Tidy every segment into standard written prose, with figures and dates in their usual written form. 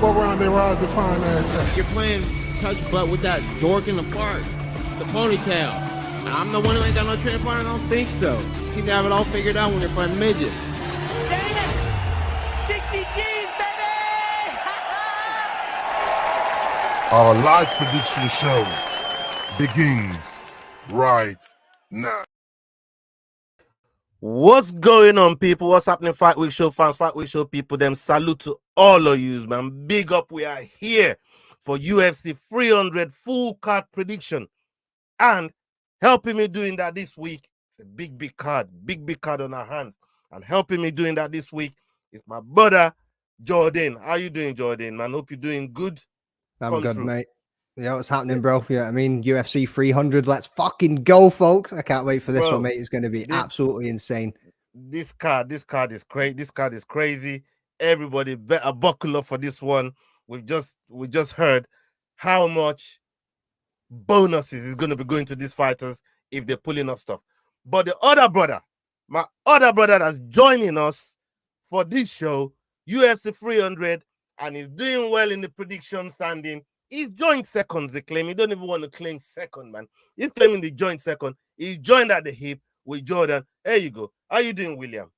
What round they rise to find that? You're playing touch butt with that dork in the park, the ponytail. And I'm the one who ain't got no training partner. I don't think so. You seem to have it all figured out when you're playing midget. Dang it! 60 G's, baby! Our live prediction show begins right now. What's going on, people? What's happening, FightWeek Show fans, FightWeek Show people? Them salute to all of you, man. Big up. We are here for UFC 300 full card prediction. And helping me doing that this week, it's a big card on our hands. And helping me doing that this week is my brother, Jordan. How you doing, Jordan, man? Hope you're doing good. I'm good, mate. Yeah, what's happening, bro? Yeah, I mean, UFC 300. Let's fucking go, folks. I can't wait for this one, mate. It's going to be absolutely insane. This card is crazy. This card is crazy. Everybody better buckle up for this one. We just heard how much bonuses is going to be going to these fighters if they're pulling up stuff. But the other brother, my other brother that's joining us for this show, UFC 300, and he's doing well in the prediction standing. He's joined seconds, they claim. He don't even want to claim second, man. He's claiming the joint second. He's joined at the hip with Jordan. There you go. How you doing, William?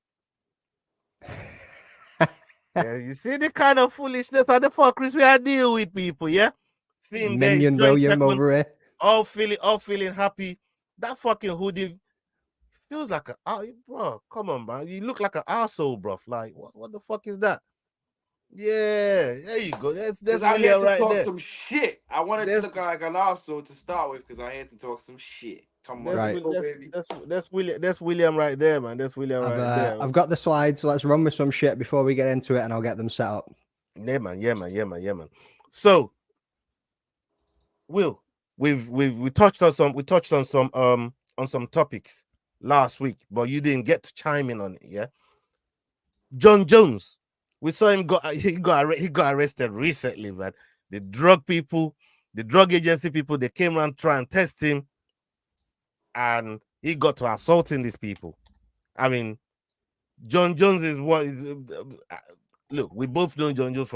Yeah, you see the kind of foolishness and the fuckeries we are dealing with, people, yeah? See him there, William over here. All feeling happy. That fucking hoodie feels like bro, come on, man. You look like an arsehole, bro. Like, what the fuck is that? Yeah, there you go. That's I'm here to right talk there. Some shit. I wanted to look like an arsehole to start with because I'm here to talk some shit. Come on, right. baby. That's William right there, man. That's William right there. I've got the slides, so let's run with some shit before we get into it, and I'll get them set up. Yeah, man. So, Will, we touched on some topics last week, but you didn't get to chime in on it, yeah? John Jones. We saw him he got arrested recently, man. The drug agency people, they came around trying to test him, and he got to assaulting these people. I mean, John Jones is what is. Look, we both know John Jones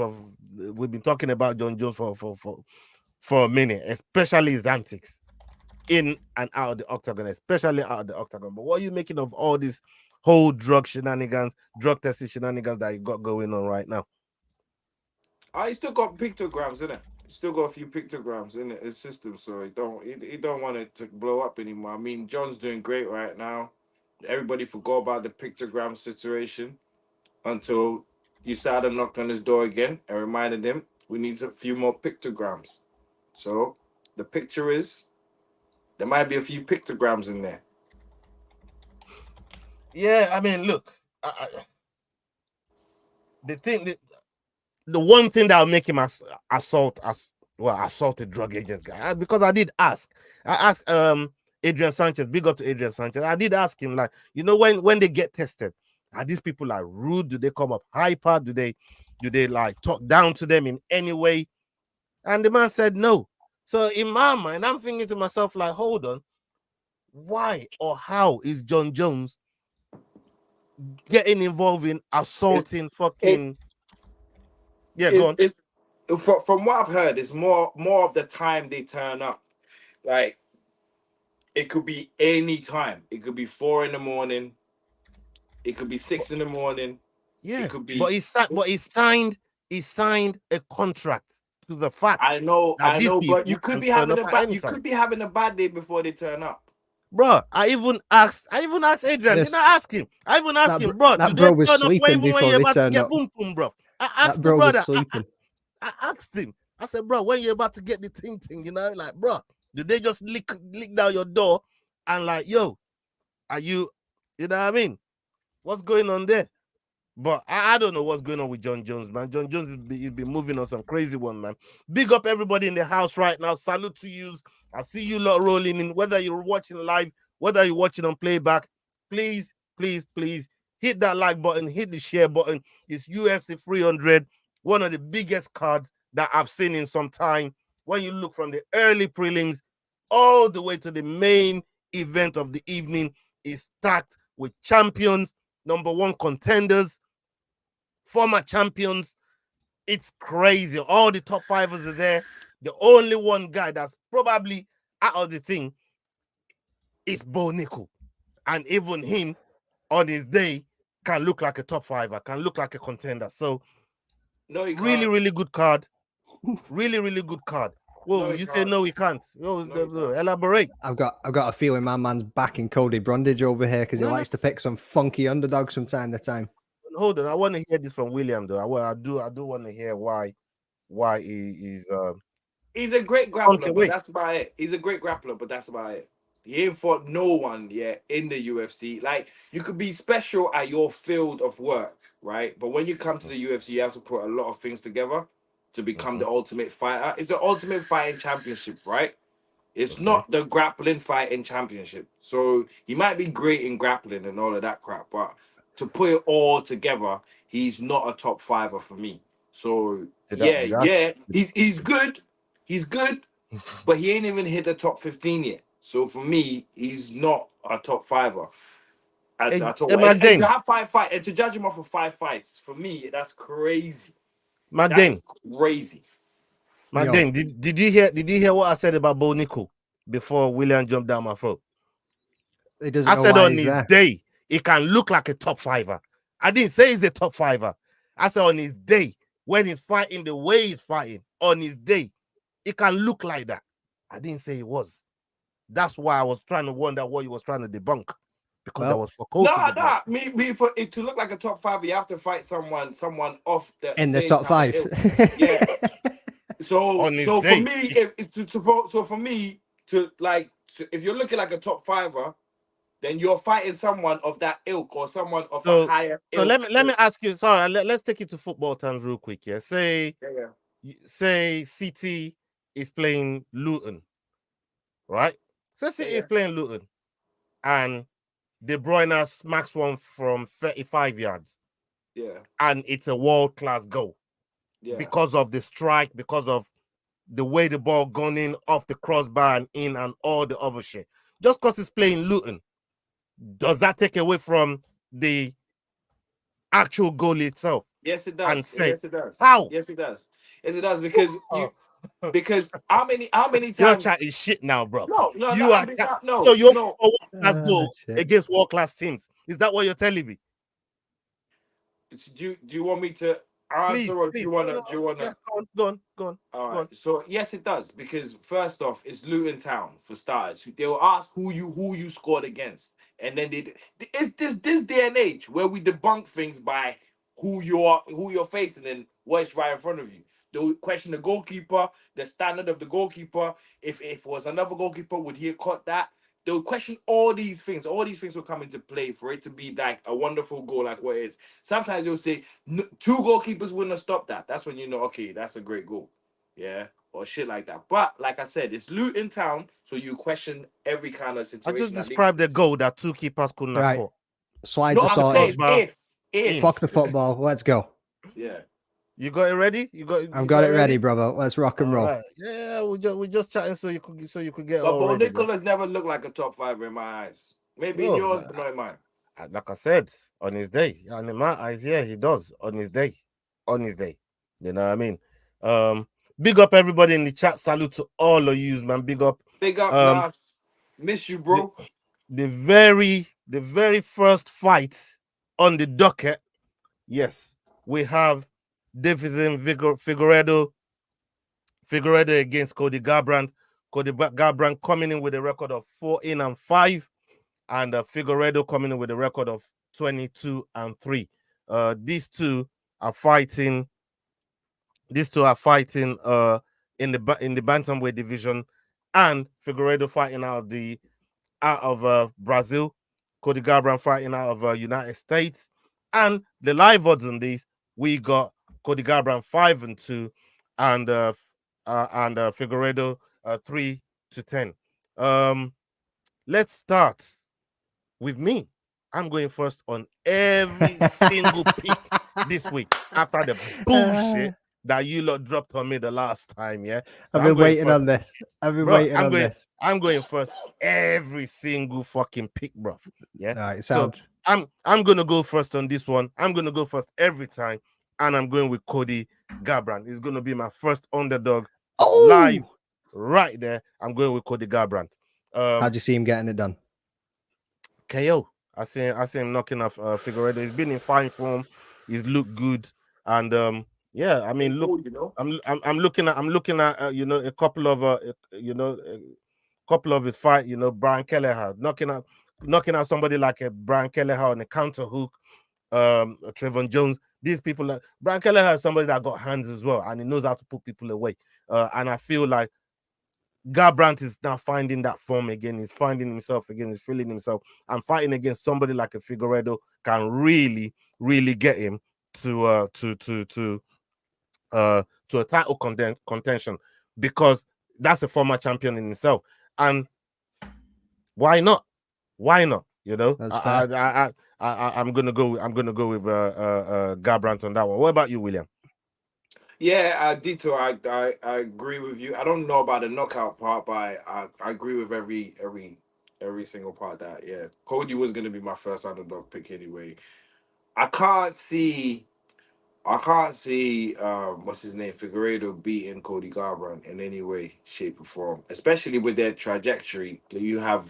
we've been talking about John Jones for a minute, especially his antics in and out of the octagon, especially out of the octagon. But what are you making of all this whole drug testing shenanigans that you got going on right now? He still got pictograms in it. Still got a few pictograms in his system, so he don't want it to blow up anymore. I mean, John's doing great right now. Everybody forgot about the pictogram situation until USADA knocked on his door again and reminded him we need a few more pictograms. So the picture is there might be a few pictograms in there. Yeah, I mean, look, the one thing that will make him assaulted drug agents guy, because I asked Adrian Sanchez, big up to Adrian Sanchez. I did ask him, like, you know, when they get tested, are these people like rude? Do they come up hyper? Do they like talk down to them in any way? And the man said no. So in my mind, I'm thinking to myself, like, hold on, why or how is John Jones getting involved in assaulting go on. From what I've heard, it's more of the time they turn up. Like, it could be any time. It could be 4 a.m. It could be 6 a.m. Yeah, it could be. But he signed a contract to the fact. I know, but you could be having a bad day before they turn up. Bro, I even asked Adrian. Did I ask him? I even asked him, bro. That bro was sleeping before they turned up. Boom, bro. I asked the brother. I asked him. I said, bro, when you're about to get the ting, you know, like, bro, did they just lick down your door and like, yo, are you know what I mean? What's going on there? But I don't know what's going on with John Jones, man. John Jones he's been moving on some crazy one, man. Big up everybody in the house right now. Salute to you. I see you lot rolling in, whether you're watching live, whether you're watching on playback. Please hit that like button, hit the share button. It's UFC 300, one of the biggest cards that I've seen in some time. When you look from the early prelims all the way to the main event of the evening, is stacked with champions, number one contenders, former champions. It's crazy. All the top fivers are there. The only one guy that's probably out of the thing is Bo Nickel. And even him on his day can look like a top fiver, can look like a contender. So No, he really, can't. really good card. Really, really good card. Well, No, he you say can't. no, he can't. No, he can't. Elaborate. I've got a feeling my man's backing Cody Brundage over here because he No, no. likes to pick some funky underdogs from time to time. Hold on, I want to hear this from William though. I do want to hear why he is. He's a great grappler, but wait. that's about it. He's a great grappler, but that's about it. He ain't fought no one yet in the UFC. Like, you could be special at your field of work, right? But when you come to the UFC, you have to put a lot of things together to become the ultimate fighter. It's the ultimate fighting championship, right? It's not the grappling fighting championship. So he might be great in grappling and all of that crap, but to put it all together, he's not a top fiver for me. So he's good. He's good, but he ain't even hit the top 15 yet. So for me, he's not a top fiver. And to have 5 fights and to judge him off of 5 fights, for me, that's crazy. That's crazy. Dane, did you hear what I said about Bo Nickel before William jumped down my throat? I said on his day, he can look like a top fiver. I didn't say he's a top fiver. I said on his day, when he's fighting the way he's fighting, on his day, it can look like that. I didn't say he was. That's why I was trying to wonder what he was trying to debunk. Because that was for Cole to debunk. Me for it to look like a top five, you have to fight someone off the in the top 5. Yeah. So for me, if you're looking like a top fiver, then you're fighting someone of that ilk or someone of a higher ilk. So let me ask you. Sorry, let's take it to football terms real quick. Yeah, say City is playing Luton, right? So City is playing Luton, and De Bruyne smacks one from 35 yards. Yeah, and it's a world-class goal. Yeah, because of the strike, because of the way the ball gone in off the crossbar and in and all the other shit. Just because it's playing Luton, does that take away from the actual goal itself? Yes, it does. Yes, it does. How? Yes, it does. Yes, it does because how many times you're chatting shit now, bro? No. So you're world-class goal against world-class teams. Is that what you're telling me? Do you want me to answer or do you wanna go on. All right. So yes, it does, because first off, it's Luton Town for starters. They will ask who you scored against, and then it's this day and age where we debunk things by who you're facing and what's right in front of you. They'll question the goalkeeper, the standard of the goalkeeper. If it was another goalkeeper, would he have caught that? They'll question all these things. All these things will come into play for it to be like a wonderful goal, like what it is. Sometimes they'll say 2 goalkeepers wouldn't have stopped that. That's when you know, okay, that's a great goal. Yeah, or shit like that. But like I said, it's Luton Town, so you question every kind of situation. I just described the goal that 2 keepers couldn't have caught. Slides are sorted. If fuck the football, let's go. Yeah. You got it ready? I've got it ready, brother. Let's rock and roll. Right. Yeah, we just chatting so you could get. But Bo Nicholas never looked like a top 5 in my eyes. Maybe in yours, but not in mine. Like I said, on his day, and in my eyes, yeah, he does on his day. You know what I mean? Big up everybody in the chat. Salute to all of you, man. Big up, Nas. Miss you, bro. The very first fight on the docket. Yes, we have Davison Figueiredo against Cody Garbrandt. Cody Garbrandt coming in with a record of 14-5, and Figueiredo coming in with a record of 22-3. These two are fighting in the bantamweight division, and Figueiredo fighting out of Brazil. Cody Garbrandt fighting out of United States. And the live odds on these, we got Cody Garbrandt 5-2, and Figueiredo 3-10. Let's start with me. I'm going first on every single pick this week after the bullshit that you lot dropped on me the last time. Yeah, so I've been waiting on this. I'm going first every single fucking pick, bro. Yeah. All right, so I'm gonna go first on this one. I'm gonna go first every time, and I'm going with Cody Garbrandt is going to be my first underdog live Oh, right there. I'm going with Cody Garbrandt. how do you see him getting it done? KO. I see him knocking off Figueiredo. He's been in fine form. He's looked good, and yeah, I mean, look, I'm looking at you know, a couple of couple of his fight. You know, Brian Kelleher knocking out somebody like a Brian Kelleher on a counter hook. Trevon Jones. These people, like Brian Kelleher, is somebody that got hands as well, and he knows how to put people away. And I feel like Garbrandt is now finding that form again. He's finding himself again. He's feeling himself. And fighting against somebody like a Figueiredo can really, really get him to a title contention, because that's a former champion in himself. And why not? Why not? You know, I'm gonna go with Garbrandt on that one. What about you, William? Yeah, Dito, I agree with you. I don't know about the knockout part, but I agree with every single part that, yeah. Cody was gonna be my first underdog pick anyway. I can't see what's his name, Figueiredo beating Cody Garbrandt in any way, shape, or form, especially with their trajectory. You have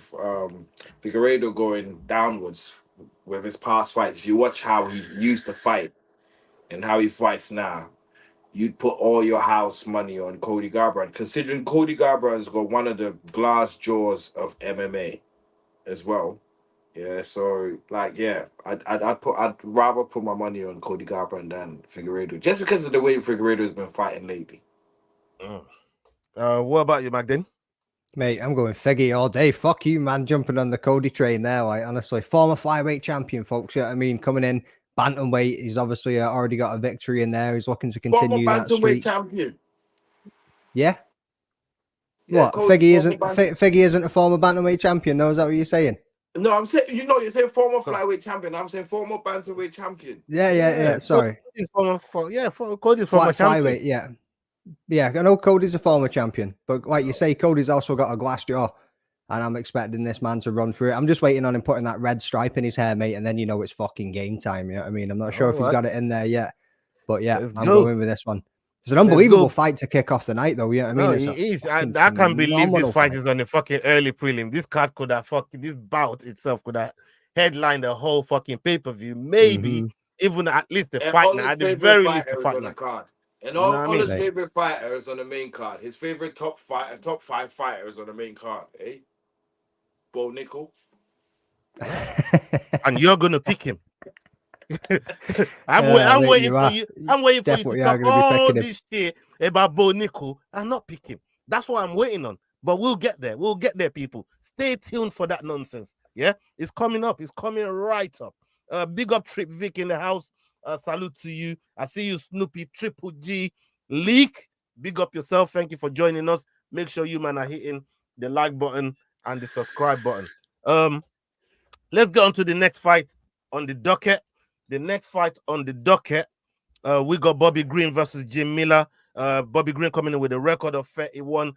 Figueiredo going downwards with his past fights. If you watch how he used to fight and how he fights now, you'd put all your house money on Cody Garbrandt, considering Cody Garbrandt's got one of the glass jaws of MMA as well. Yeah, so like, yeah, I'd rather put my money on Cody Garbrandt than Figueiredo, just because of the way Figueiredo has been fighting lately. What about you, Magdalene? Mate, I'm going Figgy all day. Fuck you, man. Jumping on the Cody train there. Like, honestly, former flyweight champion, folks. You know what I mean? Coming in, bantamweight. He's obviously already got a victory in there. He's looking to continue Former that streak. bantamweight champion. Yeah. Yeah, What? Cody, Figgy isn't a former bantamweight champion. No, is that what you're saying? No, I'm saying, you're saying former flyweight champion. I'm saying former bantamweight champion. Yeah. Sorry. Cody's former champion. Flyweight, yeah. Yeah, I know Cody's a former champion, but like you say, Cody's also got a glass jaw, and I'm expecting this man to run through it. I'm just waiting on him putting that red stripe in his hair, mate, and then you know it's fucking game time. You know what I mean? I'm not sure if he's got it in there yet, but yeah, I'm going with this one. It's an unbelievable fight to kick off the night, though. You know what I mean? No, it is. I can't believe this fight is on a fucking early prelim. This card could have this bout itself could have headlined the whole fucking pay-per-view. Maybe even at least the fight night. At the very least, the fight night. And all his favorite fighters on the main card. His favorite top five fighters on the main card, eh? Bo Nickel. And you're gonna pick him. I'm waiting for you. I'm waiting for you to talk all this shit about Bo Nickel and not pick him. That's what I'm waiting on. But we'll get there. We'll get there, people. Stay tuned for that nonsense. Yeah, it's coming up. It's coming right up. Big up Trip Vic in the house. Salute to you. I see you, Snoopy, Triple G, Leak. Big up yourself. Thank you for joining us. Make sure you, man, are hitting the like button and the subscribe button. Let's get on to the next fight on the docket. The next fight on the docket, we got Bobby Green versus Jim Miller. Bobby Green coming in with a record of 31-15,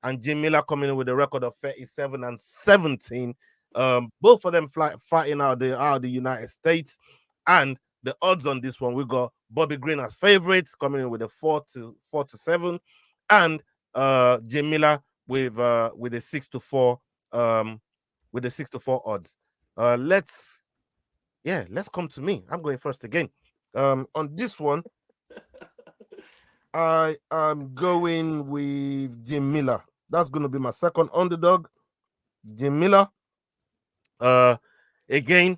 and Jim Miller coming in with a record of 37-17. Both of them fighting out of the United States. And the odds on this one, we got Bobby Green as favorites coming in with a 4-7, and Jim Miller with a 6-4 with a 6-4 odds. Let's come to me. I'm going first again. On this one, I am going with Jim Miller. That's going to be my second underdog, Jim Miller. Again,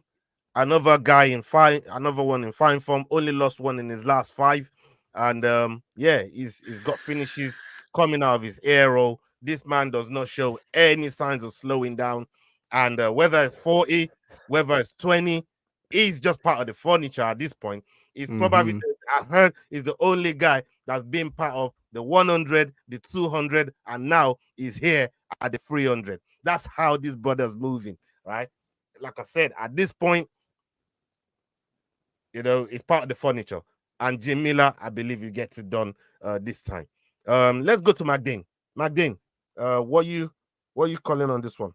another one in fine form. Only lost one in his last 5, and he's got finishes coming out of his arrow. This man does not show any signs of slowing down, and whether it's 40, whether it's 20, he's just part of the furniture at this point. He's probably, I heard, he's the only guy that's been part of the 100, the 200, and now he's here at the 300. That's how this brother's moving, right? Like I said, at this point, you know, it's part of the furniture. And Jim Miller, I believe he gets it done this time. Let's go to Magdane. Magdane, what you calling on this one?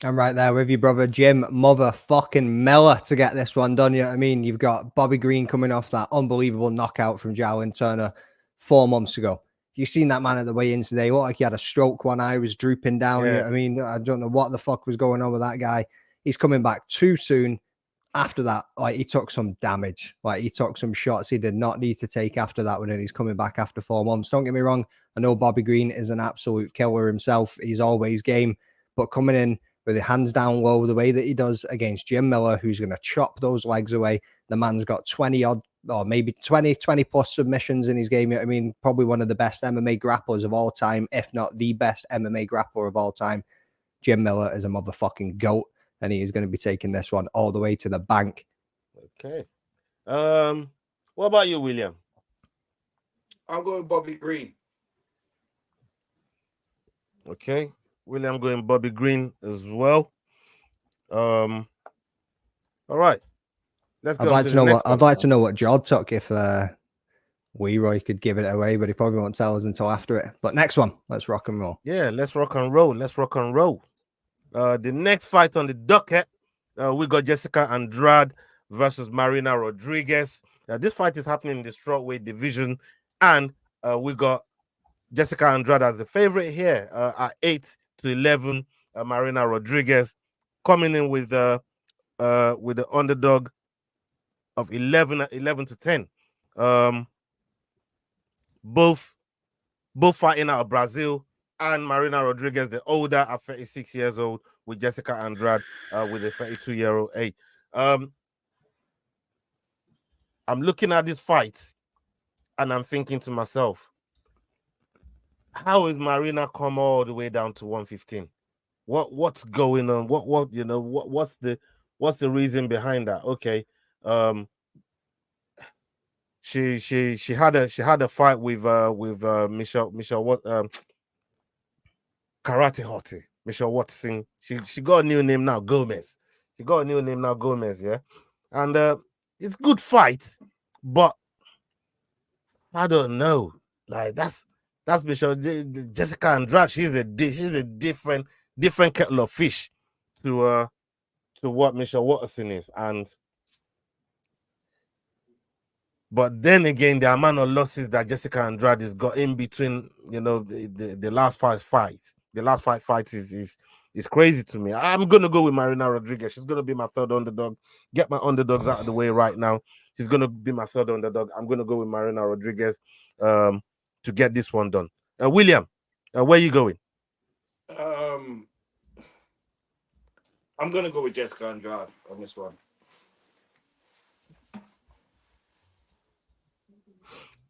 I'm right there with you, brother. Jim motherfucking Miller to get this one done. You know what I mean? You've got Bobby Green coming off that unbelievable knockout from Jalen Turner 4 months ago. You seen that man at the weigh-ins today? Looked like he had a stroke. One eye was drooping down. Yeah. You know what I mean? I don't know what the fuck was going on with that guy. He's coming back too soon. After that, like, he took some damage. Like, he took some shots he did not need to take after that when he's coming back after 4 months. Don't get me wrong. I know Bobby Green is an absolute killer himself. He's always game. But coming in with his hands down low, the way that he does against Jim Miller, who's going to chop those legs away. The man's got 20 odd, or maybe 20 plus submissions in his game. I mean, probably one of the best MMA grapplers of all time, if not the best MMA grappler of all time. Jim Miller is a motherfucking goat, and he is going to be taking this one all the way to the bank. Okay. What about you, William? I'm going Bobby Green. Okay. William going Bobby Green as well. All right. Let's go. I'd like to know what Jord took if Leroy could give it away, but he probably won't tell us until after it. But next one, let's rock and roll. Yeah, let's rock and roll. The next fight on the docket, we got Jessica Andrade versus Marina Rodriguez. This fight is happening in the strawweight division, and we got Jessica Andrade as the favorite here at 8-11. Marina Rodriguez coming in with the underdog of 11-10. Both fighting out of Brazil, and Marina Rodriguez, the older, at 36 years old, with Jessica Andrade with a 32-year-old age. I'm looking at this fight, and I'm thinking to myself, how is Marina come all the way down to 115? What's going on? What's the reason behind that? Okay, she had a fight with Michelle Karate Hottie, Michelle Watson. She got a new name now, Gomez. Yeah, and it's good fight, but I don't know. Like that's Michelle Jessica Andrade. She's a different kettle of fish to what Michelle Watson is, but then again, the amount of losses that Jessica Andrade has got in between, the last 5 fights, is crazy to me. I'm gonna go with Marina Rodriguez. She's gonna be my third underdog. Get my underdogs out of the way right now. She's gonna be my third underdog. I'm gonna go with Marina Rodriguez to get this one done. William, where are you going? I'm gonna go with Jessica Andrade on this one.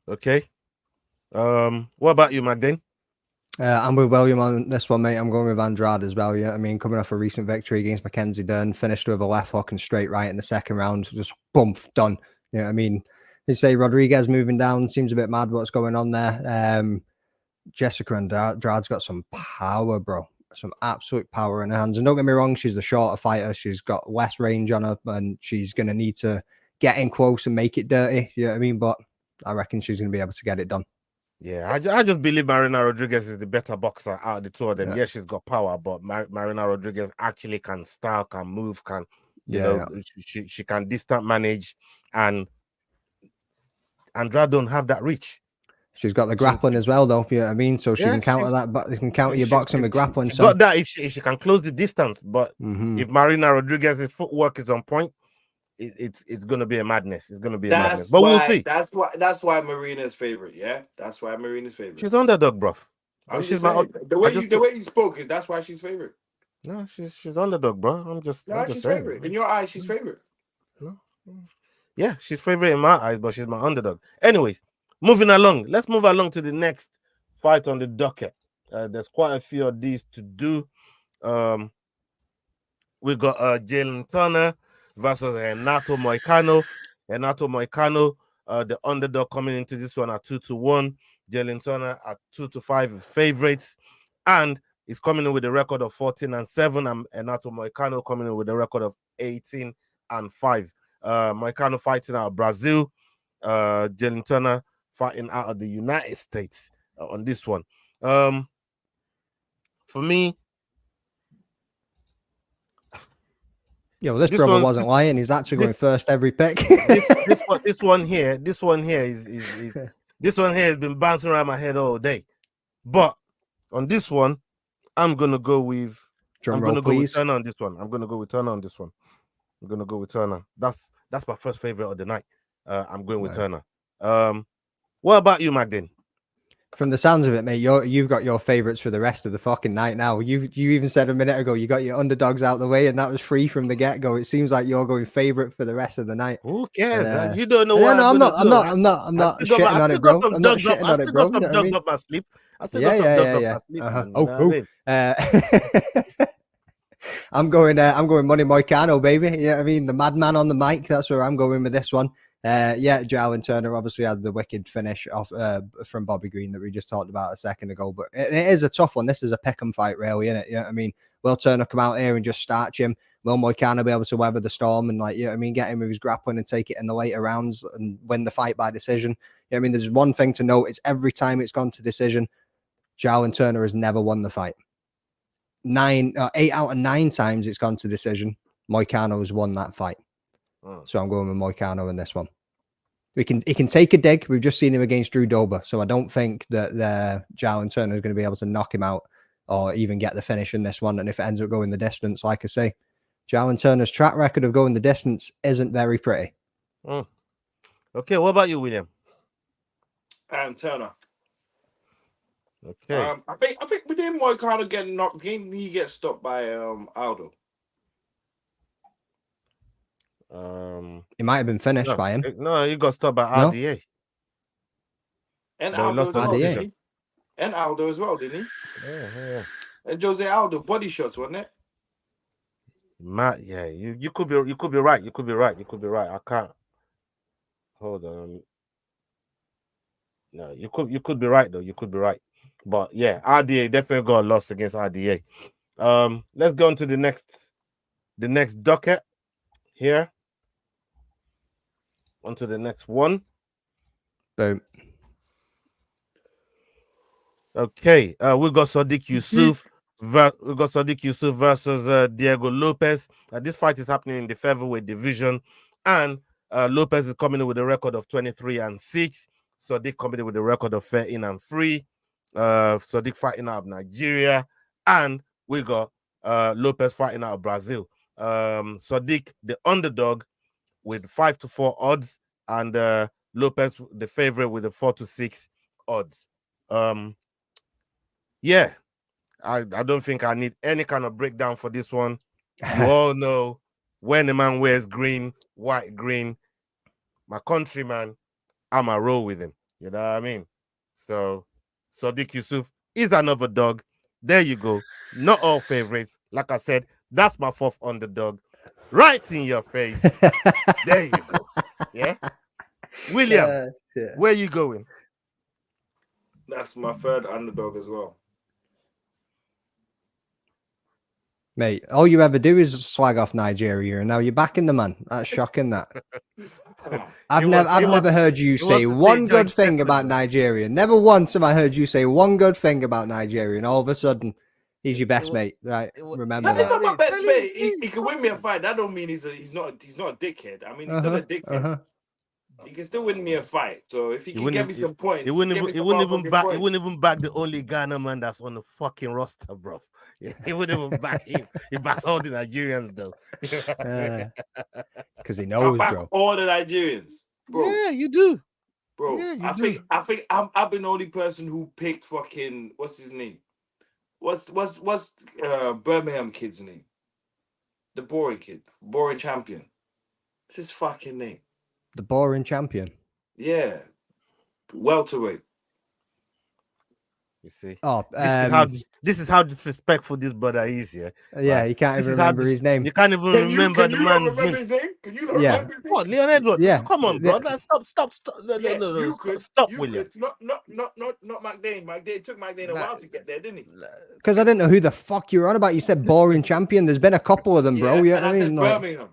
Okay. What about you, Magdane? I'm with William on this one, mate. I'm going with Andrade as well. Yeah, I mean, coming off a recent victory against Mackenzie Dern, finished with a left hook and straight right in the second round, just boom, done. You know what I mean? They say Rodriguez moving down, seems a bit mad what's going on there. Jessica Andrade's got some power, bro. Some absolute power in her hands. And don't get me wrong, she's the shorter fighter. She's got less range on her, and she's going to need to get in close and make it dirty. You know what I mean? But I reckon she's going to be able to get it done. Yeah, I just believe Marina Rodriguez is the better boxer out of the two of them. Yeah. Yes, she's got power, but Marina Rodriguez actually can style, can move, can she can distant manage, and Andrade don't have that reach. She's got the grappling as well, though. You know what I mean? So she can counter that, but you can counter your boxing with grappling. She got that if she can close the distance, but if Marina Rodriguez's footwork is on point, it's gonna be a madness. It's gonna be a madness. But we'll see. That's why Marina's favorite. Yeah, that's why Marina's favorite. She's underdog, bro. The way you spoke is that's why she's favorite. No, she's underdog, bro. I'm just she's saying. Favorite. In your eyes, she's favorite. No. Yeah, she's favorite in my eyes, but she's my underdog. Anyways, moving along. Let's move along to the next fight on the docket. There's quite a few of these to do. We got Jalen Turner versus Renato Moicano. The underdog coming into this one at 2-1. Jalen Turner at 2-5 favorites, and he's coming in with a record of 14-7, and Renato Moicano coming in with a record of 18-5. Moicano fighting out of Brazil. Jalen Turner fighting out of the United States on this one. For me, Yo, this This brother one- wasn't lying. He's actually going first every pick. this one here this one here has been bouncing around my head all day. But on this one, I'm gonna go with Turner on this one. I'm gonna go with Turner. That's my first favorite of the night. I'm going with Turner. What about you, Magdalene? From the sounds of it, mate, you've got your favorites for the rest of the fucking night now. You even said a minute ago you got your underdogs out the way, and that was free from the get go. It seems like you're going favorite for the rest of the night. Who cares? You don't know what I'm not shitting on it, bro. I'm not shitting on it, bro. I still got some dogs up my sleeve. I still got some dogs up my sleeve. I'm going Money Moicano, baby. You know what I mean? The madman on the mic. That's where I'm going with this one. Joe and Turner obviously had the wicked finish off from Bobby Green that we just talked about a second ago. But it is a tough one. This is a pick 'em fight, really, isn't it? You know what I mean? Will Turner come out here and just starch him? Will Moicano be able to weather the storm and, like, you know what I mean, get him with his grappling and take it in the later rounds and win the fight by decision? You know what I mean? There's one thing to note. It's every time it's gone to decision, Joe and Turner has never won the fight. 8 out of 9 times it's gone to decision, Moicano has won that fight. So I'm going with Moicano in this one. He can take a dig. We've just seen him against Drew Dober, so I don't think that Jalen Turner is going to be able to knock him out or even get the finish in this one. And if it ends up going the distance, like I say, Jalen Turner's track record of going the distance isn't very pretty. Okay, what about you, William? Turner. Okay. I think we didn't Moicano get knocked. Didn't he get stopped by Aldo? He might have been finished by him. No, he got stopped by RDA. And Aldo as well, didn't he? And Aldo as well, didn't he? Yeah. And Jose Aldo, body shots, wasn't it? You could be right. You could be right. I can't. Hold on. No, you could be right though. You could be right. But yeah, RDA definitely got a loss against RDA. Let's go on to the next docket here. On to the next one. Boom. Okay, we got Sadiq Yusuf. Versus Diego Lopez. This fight is happening in the featherweight division, and Lopez is coming in with a record of 23-6. Sadiq coming in with a record of 13-3. Sadiq fighting out of Nigeria, and we got Lopez fighting out of Brazil. Sadiq, the underdog, with 5-4 odds, and Lopez, the favorite, with the 4-6 odds. I don't think I need any kind of breakdown for this one. You all know when a man wears green, white, green, my countryman, I'm a roll with him. You know what I mean? So Sadiq Yusuf is another dog. There you go. Not all favorites. Like I said, that's my 4th underdog. Right in your face. There you go. Yeah. William, where you going? That's my 3rd underdog as well. Mate, all you ever do is slag off Nigeria, and now you're backing the man. That's shocking. That I've never heard you say one good thing about Nigeria. Never once have I heard you say one good thing about Nigeria, and all of a sudden, he's your best mate. Right? Remember He's that. not my best mate. He can win me a fight. That don't mean he's not a dickhead. I mean, he's still a dickhead. He can still win me a fight. So if he can get me some points, he wouldn't even back the only Ghana man that's on the fucking roster, bro. He wouldn't even back him. He backs all the Nigerians though. Because he knows, bro. All the Nigerians, bro. Yeah, you do, bro. Yeah, I think I've been the only person who picked fucking what's his name? What's Birmingham kid's name? The boring kid, boring champion. What's his fucking name? The boring champion. Yeah, welterweight. You see, this is how disrespectful this brother is. Yeah, you can't even remember his name. You can't even remember the man's name. His name? Can you not remember his name? What, Leon Edwards? Yeah, come on, bro. Stop. Stop, William. Not McDane. It took McDane a while to get there, didn't he? Because I didn't know who the fuck you were on about. You said boring champion. There's been a couple of them, bro. Yeah, I mean, Birmingham.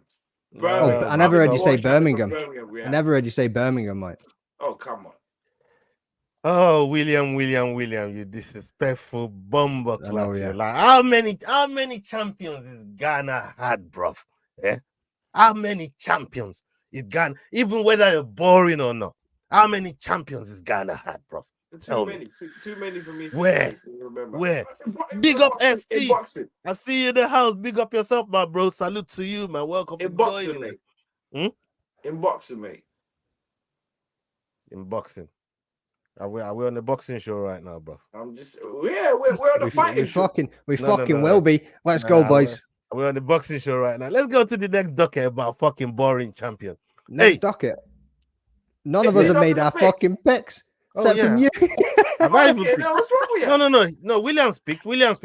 I never heard you say Birmingham. I never heard you say Birmingham, mate. Oh, come on. Oh, William, you disrespectful bumper clutch. Like how many champions has Ghana had, bro? Yeah. How many champions is Ghana, even whether they're boring or not? How many champions is Ghana had, bro? Tell me. Too many for me to Where? remember. Where? In Big up boxing, ST. in boxing. I see you in the house. Big up yourself, my bro. Salute to you, man. Welcome In for boxing, joining. mate. In boxing, mate. In boxing. Are we on the boxing show right now, bro? I'm just we're on the fighting show. We fucking will be. Let's go, boys. We're on the boxing show right now. Let's go to the next docket about fucking boring champion. Next docket. None of us have made our fucking picks. Except from you. Have I even picked? What's wrong with you? No. Williams picked.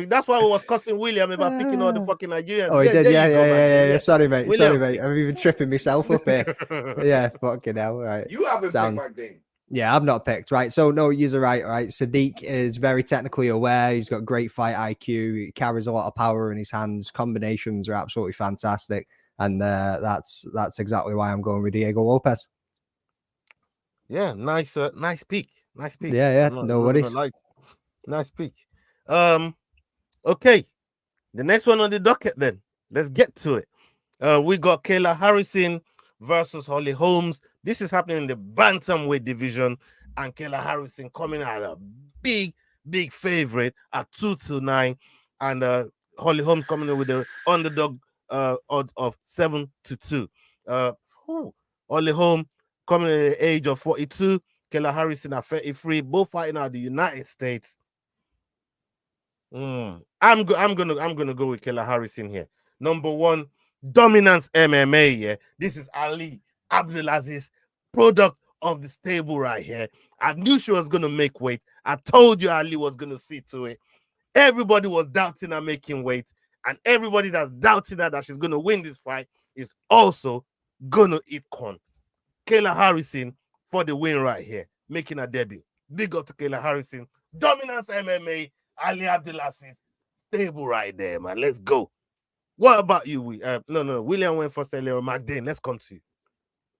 That's why I was cussing William about picking all the fucking Nigerians. Oh, he did. Yeah. Sorry, mate. Williams Sorry, mate. I'm even tripping myself up here. Yeah, fucking hell. Right. You haven't picked my game. Yeah, I've not picked. Right. So, no, you're right. Right. Sadiq is very technically aware. He's got great fight IQ. He carries a lot of power in his hands. Combinations are absolutely fantastic. And that's exactly why I'm going with Diego Lopez. Yeah, nice pick. Yeah. No worries. Nice pick. Okay. The next one on the docket then. Let's get to it. We got Kayla Harrison versus Holly Holmes. This is happening in the bantamweight division, and Kayla Harrison coming out a big favorite at 2-9, and Holly Holmes coming in with the underdog odds of 7-2. Holly Holmes coming at the age of 42, Kayla Harrison at 33, both fighting out of the United States. I'm gonna go with Kayla Harrison here. Number one, dominance MMA. Yeah, this is Ali Abdulaziz, product of the stable right here. I knew she was gonna make weight. I told you Ali was gonna see to it. Everybody was doubting her making weight, and everybody that's doubting her that she's gonna win this fight is also gonna eat corn. Kayla Harrison for the win right here, making her debut. Big up to Kayla Harrison. Dominance MMA, Ali Abdulaziz, stable right there, man. Let's go. What about you? No. William went first earlier. McDane, let's come to you.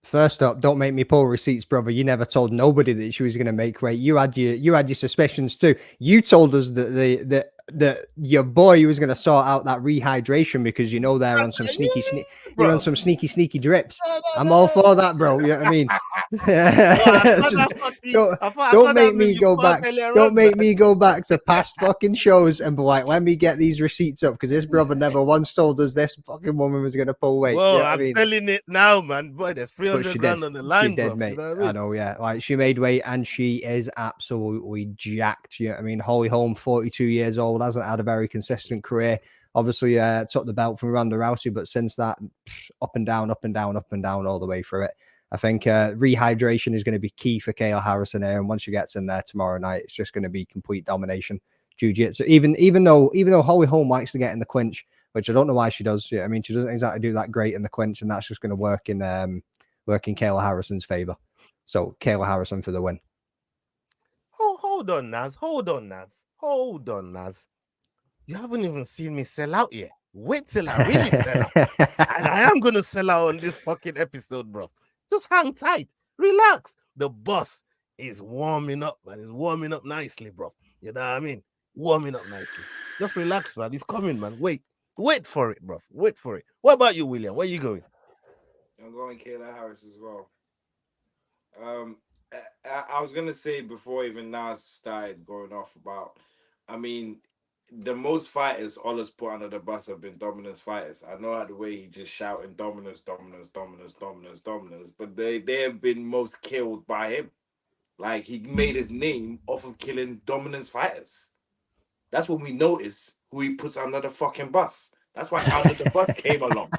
First up, don't make me pull receipts, brother. You never told nobody that she was going to make weight. You had your suspicions too. You told us that your boy was going to sort out that rehydration because you know they're on some you're on some sneaky drips. I'm all for that, bro. You know what I mean? Don't make me go back. Don't make me go back to past fucking shows and be like, let me get these receipts up because this brother never once told us this fucking woman was going to pull weight. Well, you know I'm selling it now, man. Boy, there's 300 grand on the line. She did, mate. You know what I mean? I know, yeah. Like she made weight and she is absolutely jacked. You know what I mean? Holly Holm, 42 years old, hasn't had a very consistent career. Obviously, took the belt from Ronda Rousey, but since that, up and down all the way through it. I think rehydration is going to be key for Kayla Harrison here, and once she gets in there tomorrow night, it's just going to be complete domination. Jiu-jitsu, even though Holly Holm likes to get in the clinch, which I don't know why she does. Yeah, I mean, she doesn't exactly do that great in the clinch, and that's just going to work in Kayla Harrison's favor. So Kayla Harrison for the win. Hold on, Naz. You haven't even seen me sell out yet. Wait till I really sell out. And I am going to sell out on this fucking episode, bro. Just hang tight. Relax. The boss is warming up, man. He's warming up nicely, bro. You know what I mean? Warming up nicely. Just relax, man. He's coming, man. Wait for it, bro. Wait for it. What about you, William? Where are you going? I'm going Kayla Harris as well. I was going to say before even Nas started going off about, I mean, the most fighters Ola's put under the bus have been dominance fighters. I know the way he just shouting dominance, but they have been most killed by him. Like he made his name off of killing dominance fighters. That's when we notice who he puts under the fucking bus. That's why Under the Bus came along.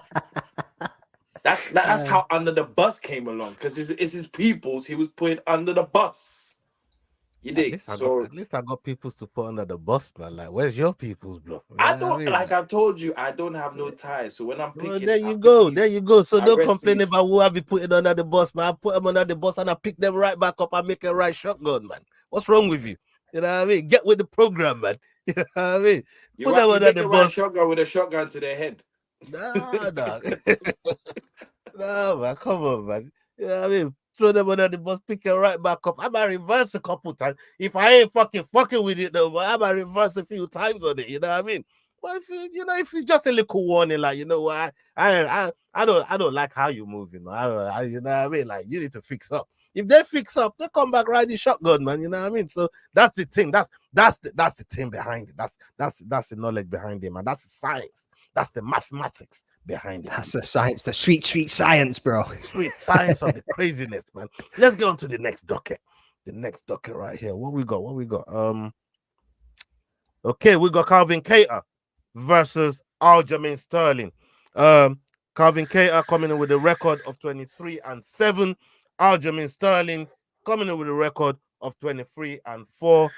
That's how Under the Bus came along, because it's his peoples he was putting under the bus. You dig? At least I got peoples to put under the bus, man. Like, where's your peoples, bro? I told you, I don't have no ties. So when I'm picking, well, there you go. So don't complain about who I be putting under the bus, man. I put them under the bus and I pick them right back up and make a right shotgun, man. What's wrong with you? You know what I mean? Get with the program, man. You know what I mean? Put them under the bus. Shotgun with a shotgun to their head. No. No, man. Come on, man. You know what I mean? Throw them under the bus, pick it right back up. I might reverse a couple times. If I ain't fucking with it though, but I might reverse a few times on it. You know what I mean? Well, if it's just a little warning, like, you know what, I don't like how you're moving. You know what I mean? Like, you need to fix up. If they fix up, they come back riding shotgun, man. You know what I mean? So that's the thing. That's the thing behind it. That's the knowledge behind it, man. That's the science. That's the mathematics behind it. That's the science, the sweet science, bro. Sweet science of the craziness, man. Let's get on to the next docket. The next docket right here. What we got? Okay, we got Calvin Kattar versus Aljamain Sterling. Calvin Kattar coming in with a record of 23-7. Aljamain Sterling coming in with a record of 23-4.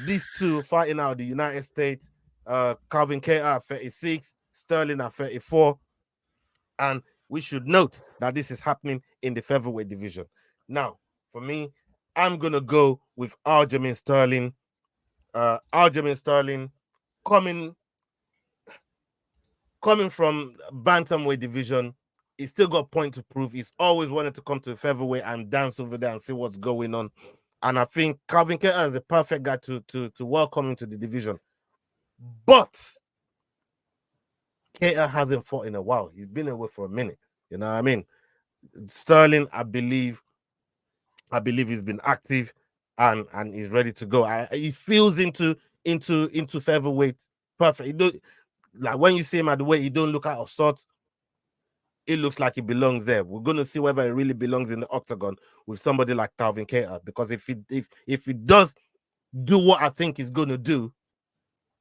These two fighting out of the United States. Calvin Kattar at 36, Sterling at 34. And we should note that this is happening in the featherweight division. Now, for me, I'm gonna go with Aljamain Sterling. Aljamain Sterling coming from bantamweight division, he's still got a point to prove. He's always wanted to come to the featherweight and dance over there and see what's going on. And I think Calvin Kattar is the perfect guy to welcome into the division. But Kattar hasn't fought in a while. He's been away for a minute. You know what I mean? Sterling, I believe he's been active and he's ready to go. He feels into featherweight perfect. Like when you see him at the weight, he don't look out of sorts. It looks like he belongs there. We're gonna see whether he really belongs in the octagon with somebody like Calvin Kattar. Because if he does do what I think he's gonna do,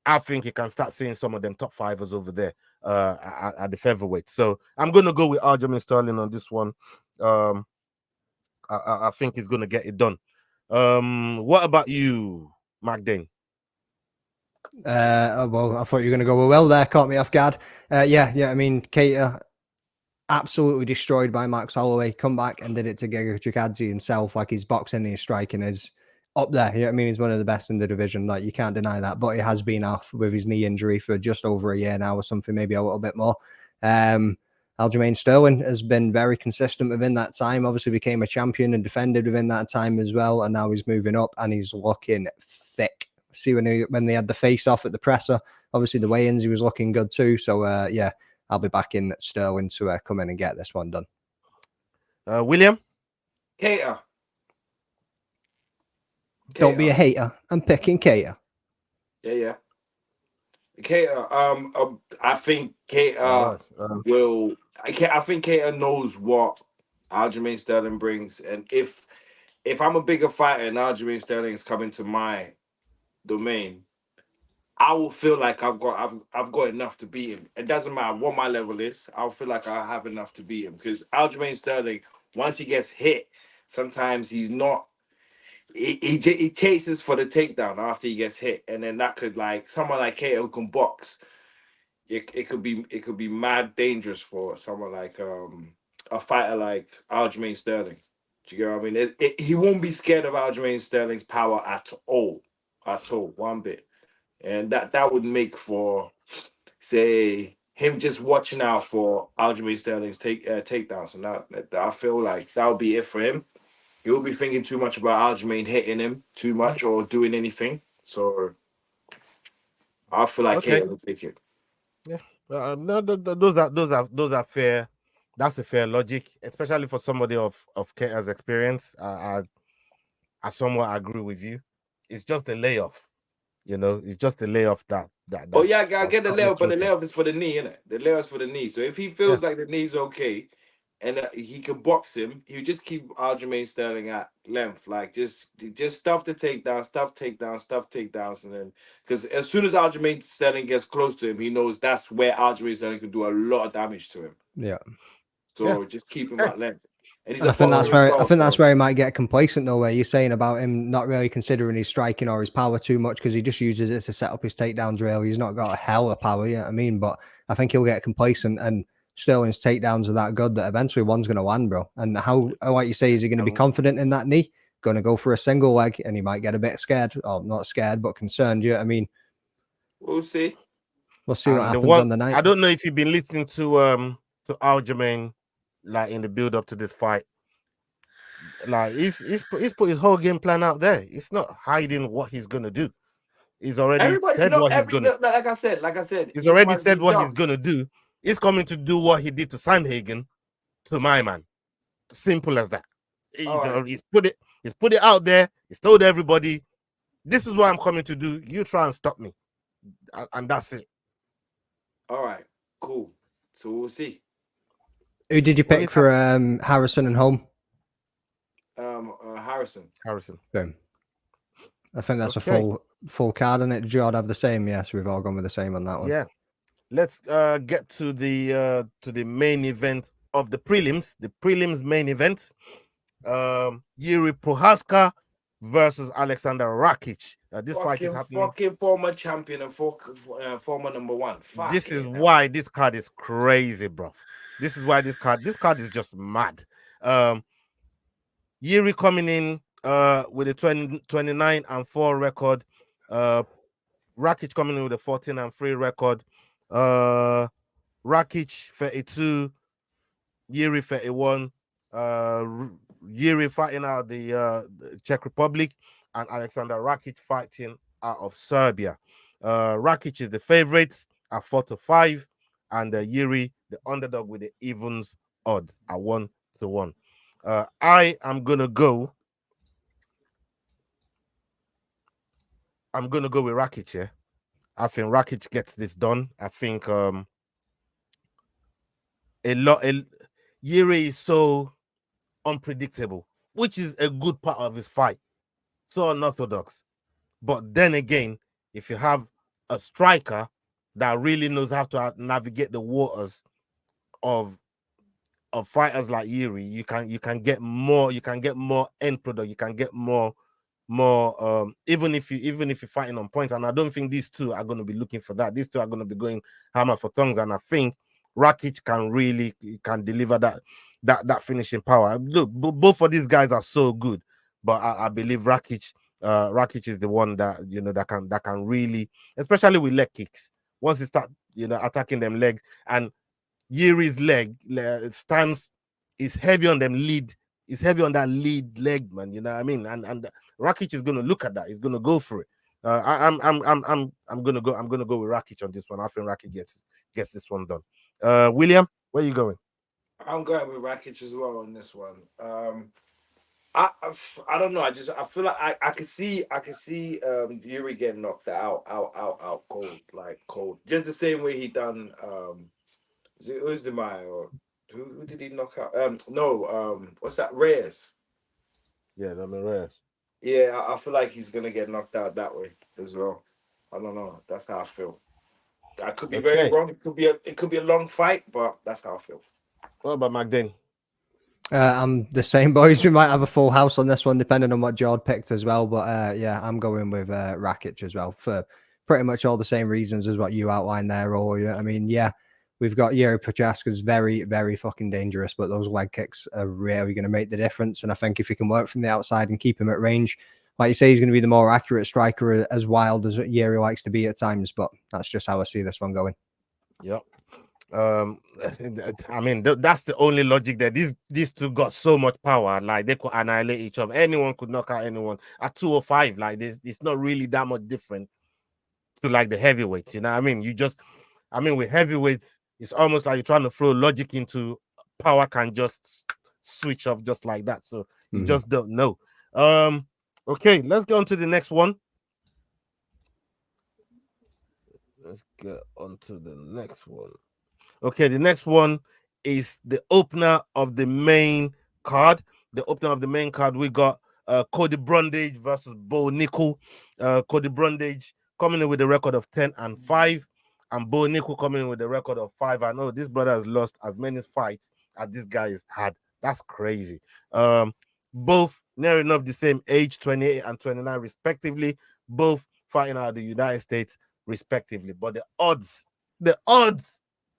I think he can start seeing some of them top fivers over there at the featherweight. So I'm gonna go with Aljamain Sterling on this one. I think he's gonna get it done. What about you, McDane? Well, I thought you were going to go well there. Caught me off guard. Yeah. I mean, Kattar absolutely destroyed by Max Holloway. Come back and did it to Giga Chikadze himself. Like, his boxing and his striking is up there. You know what I mean? He's one of the best in the division. Like, you can't deny that. But he has been off with his knee injury for just over a year now or something, maybe a little bit more. Aljamain Sterling has been very consistent within that time. Obviously became a champion and defended within that time as well. And now he's moving up and he's looking thick. See when they had the face off at the presser, obviously the weigh-ins, he was looking good too. So yeah, I'll be back in Sterling to come in and get this one done. William? Kattar. Don't be a hater. I'm picking Kattar. Yeah. Kattar. I think Kattar will. I think Kattar knows what Aljamain Sterling brings, and if I'm a bigger fighter and Aljamain Sterling is coming to my domain, I will feel like I've got enough to beat him. It doesn't matter what my level is. I'll feel like I have enough to beat him because Aljamain Sterling, once he gets hit, sometimes he's not. He chases for the takedown after he gets hit, and then that could, like, someone like Kattar who can box. It could be mad dangerous for someone like a fighter like Aljamain Sterling. Do you get what I mean? He won't be scared of Aljamain Sterling's power at all, one bit, and that would make for, say, him just watching out for Aljamain Sterling's takedowns, and that I feel like that'll be it for him. He won't be thinking too much about Aljamain hitting him too much or doing anything. So I feel like Kattar will take it. Yeah, no, those are fair. That's a fair logic, especially for somebody of Kattar's experience. I somewhat agree with you. It's just a layoff, It's just a layoff that. Oh yeah, I get the layoff, but the layoff is for the knee, innit? The layoff's for the knee. So if he feels like the knee's okay, and he can box him, he'll just keep Aljamain Sterling at length, like just stuff the takedown, stuff takedowns, and then because as soon as Aljamain Sterling gets close to him, he knows that's where Aljamain Sterling can do a lot of damage to him. Yeah. So just keep him at length. And I think that's where he might get complacent though, where you're saying about him not really considering his striking or his power too much because he just uses it to set up his takedowns. Really, he's not got a hell of power, you know what I mean? But I think he'll get complacent, and Sterling's takedowns are that good that eventually one's going to land, bro. And how, like you say, is he going to be confident in that knee? Going to go for a single leg, and he might get a bit scared, or not scared, but concerned. You know what I mean? We'll see. We'll see what happens on the night. I don't know if you've been listening to Aljamain, like in the build up to this fight. Like he's put his whole game plan out there. It's not hiding what he's gonna do. He's already Everybody, said what he's gonna. like I said, He's he already must said be what dumb. he's gonna do. He's coming to do what he did to Sandhagen to my man. Simple as that. He's put it out there. He's told everybody, this is what I'm coming to do. You try and stop me, and that's it. All right, cool. So we'll see. Who did you pick for Harrison and Holm? Harrison. Boom. I think that's a full card on it. Did you all have the same? Yes, we've all gone with the same on that one. Yeah. Let's get to the main event of the prelims. The prelims main event. Yuri Prohaska versus Alexander Rakic. This fight is happening. Fucking former champion and former number one. This is why this card is crazy, bro. This is why this card is just mad. Yuri coming in with a 29-4 record. Rakic coming in with a 14-3 record. Rakic 32, Yuri 31. Yuri fighting out the Czech Republic, and Alexander Rakic fighting out of Serbia. Rakic is the favorite at 4-5, and Yuri the underdog with the evens odds at 1-1. I am gonna go. I'm gonna go with Rakic here. I think Rakic gets this done. I think Yuri is so unpredictable, which is a good part of his fight. So unorthodox. But then again, if you have a striker that really knows how to navigate the waters of fighters like Yuri, you can get more end product, you can get more even if you're fighting on points. And I don't think these two are going to be looking for that. These two are going to be going hammer for tongues, and I think Rakic can deliver that finishing power. Look, both of these guys are so good, but I believe Rakic is the one that that can really, especially with leg kicks, once he start attacking them legs, and Yuri's leg stance is heavy on them lead. It's heavy on that lead leg, man. You know what I mean? And Rakic is gonna look at that. He's gonna go for it. I'm gonna go with Rakic on this one. I think Rakic gets this one done. William, where are you going? I'm going with Rakic as well on this one. I don't know. I feel like I can see Yuri getting knocked out cold. Just the same way he done is it Uzdemir or who did he knock out? What's that? Reyes. Yeah, I mean Reyes. Yeah, I feel like he's gonna get knocked out that way as well. I don't know. That's how I feel. I could be very wrong. It could be a long fight, but that's how I feel. What about McDane? I'm the same, boys. We might have a full house on this one, depending on what Jord picked as well. But yeah, I'm going with Rakic as well for pretty much all the same reasons as what you outlined there. I mean, yeah, we've got Yuri Prochaska's very, very fucking dangerous, but those leg kicks are really going to make the difference. And I think if you can work from the outside and keep him at range, like you say, he's going to be the more accurate striker, as wild as Yuri likes to be at times. But that's just how I see this one going. Yep. I mean, that's the only logic there. These two got so much power, like they could annihilate each other. Anyone could knock out anyone at 205. Like this, it's not really that much different to like the heavyweights. You know what I mean? With heavyweights, it's almost like you're trying to throw logic into power can just switch off just like that. So you just don't know. Okay, let's go on to the next one. Let's get on to the next one. Okay, the next one is the opener of the main card. The opener of the main card, we got Cody Brundage versus Bo Nickel. Cody Brundage coming in with a record of 10-5, and Bo Nickel coming in with a record of 5. I know this brother has lost as many fights as this guy has had. That's crazy. Both near enough the same age, 28 and 29 respectively. Both fighting out of the United States respectively. But the odds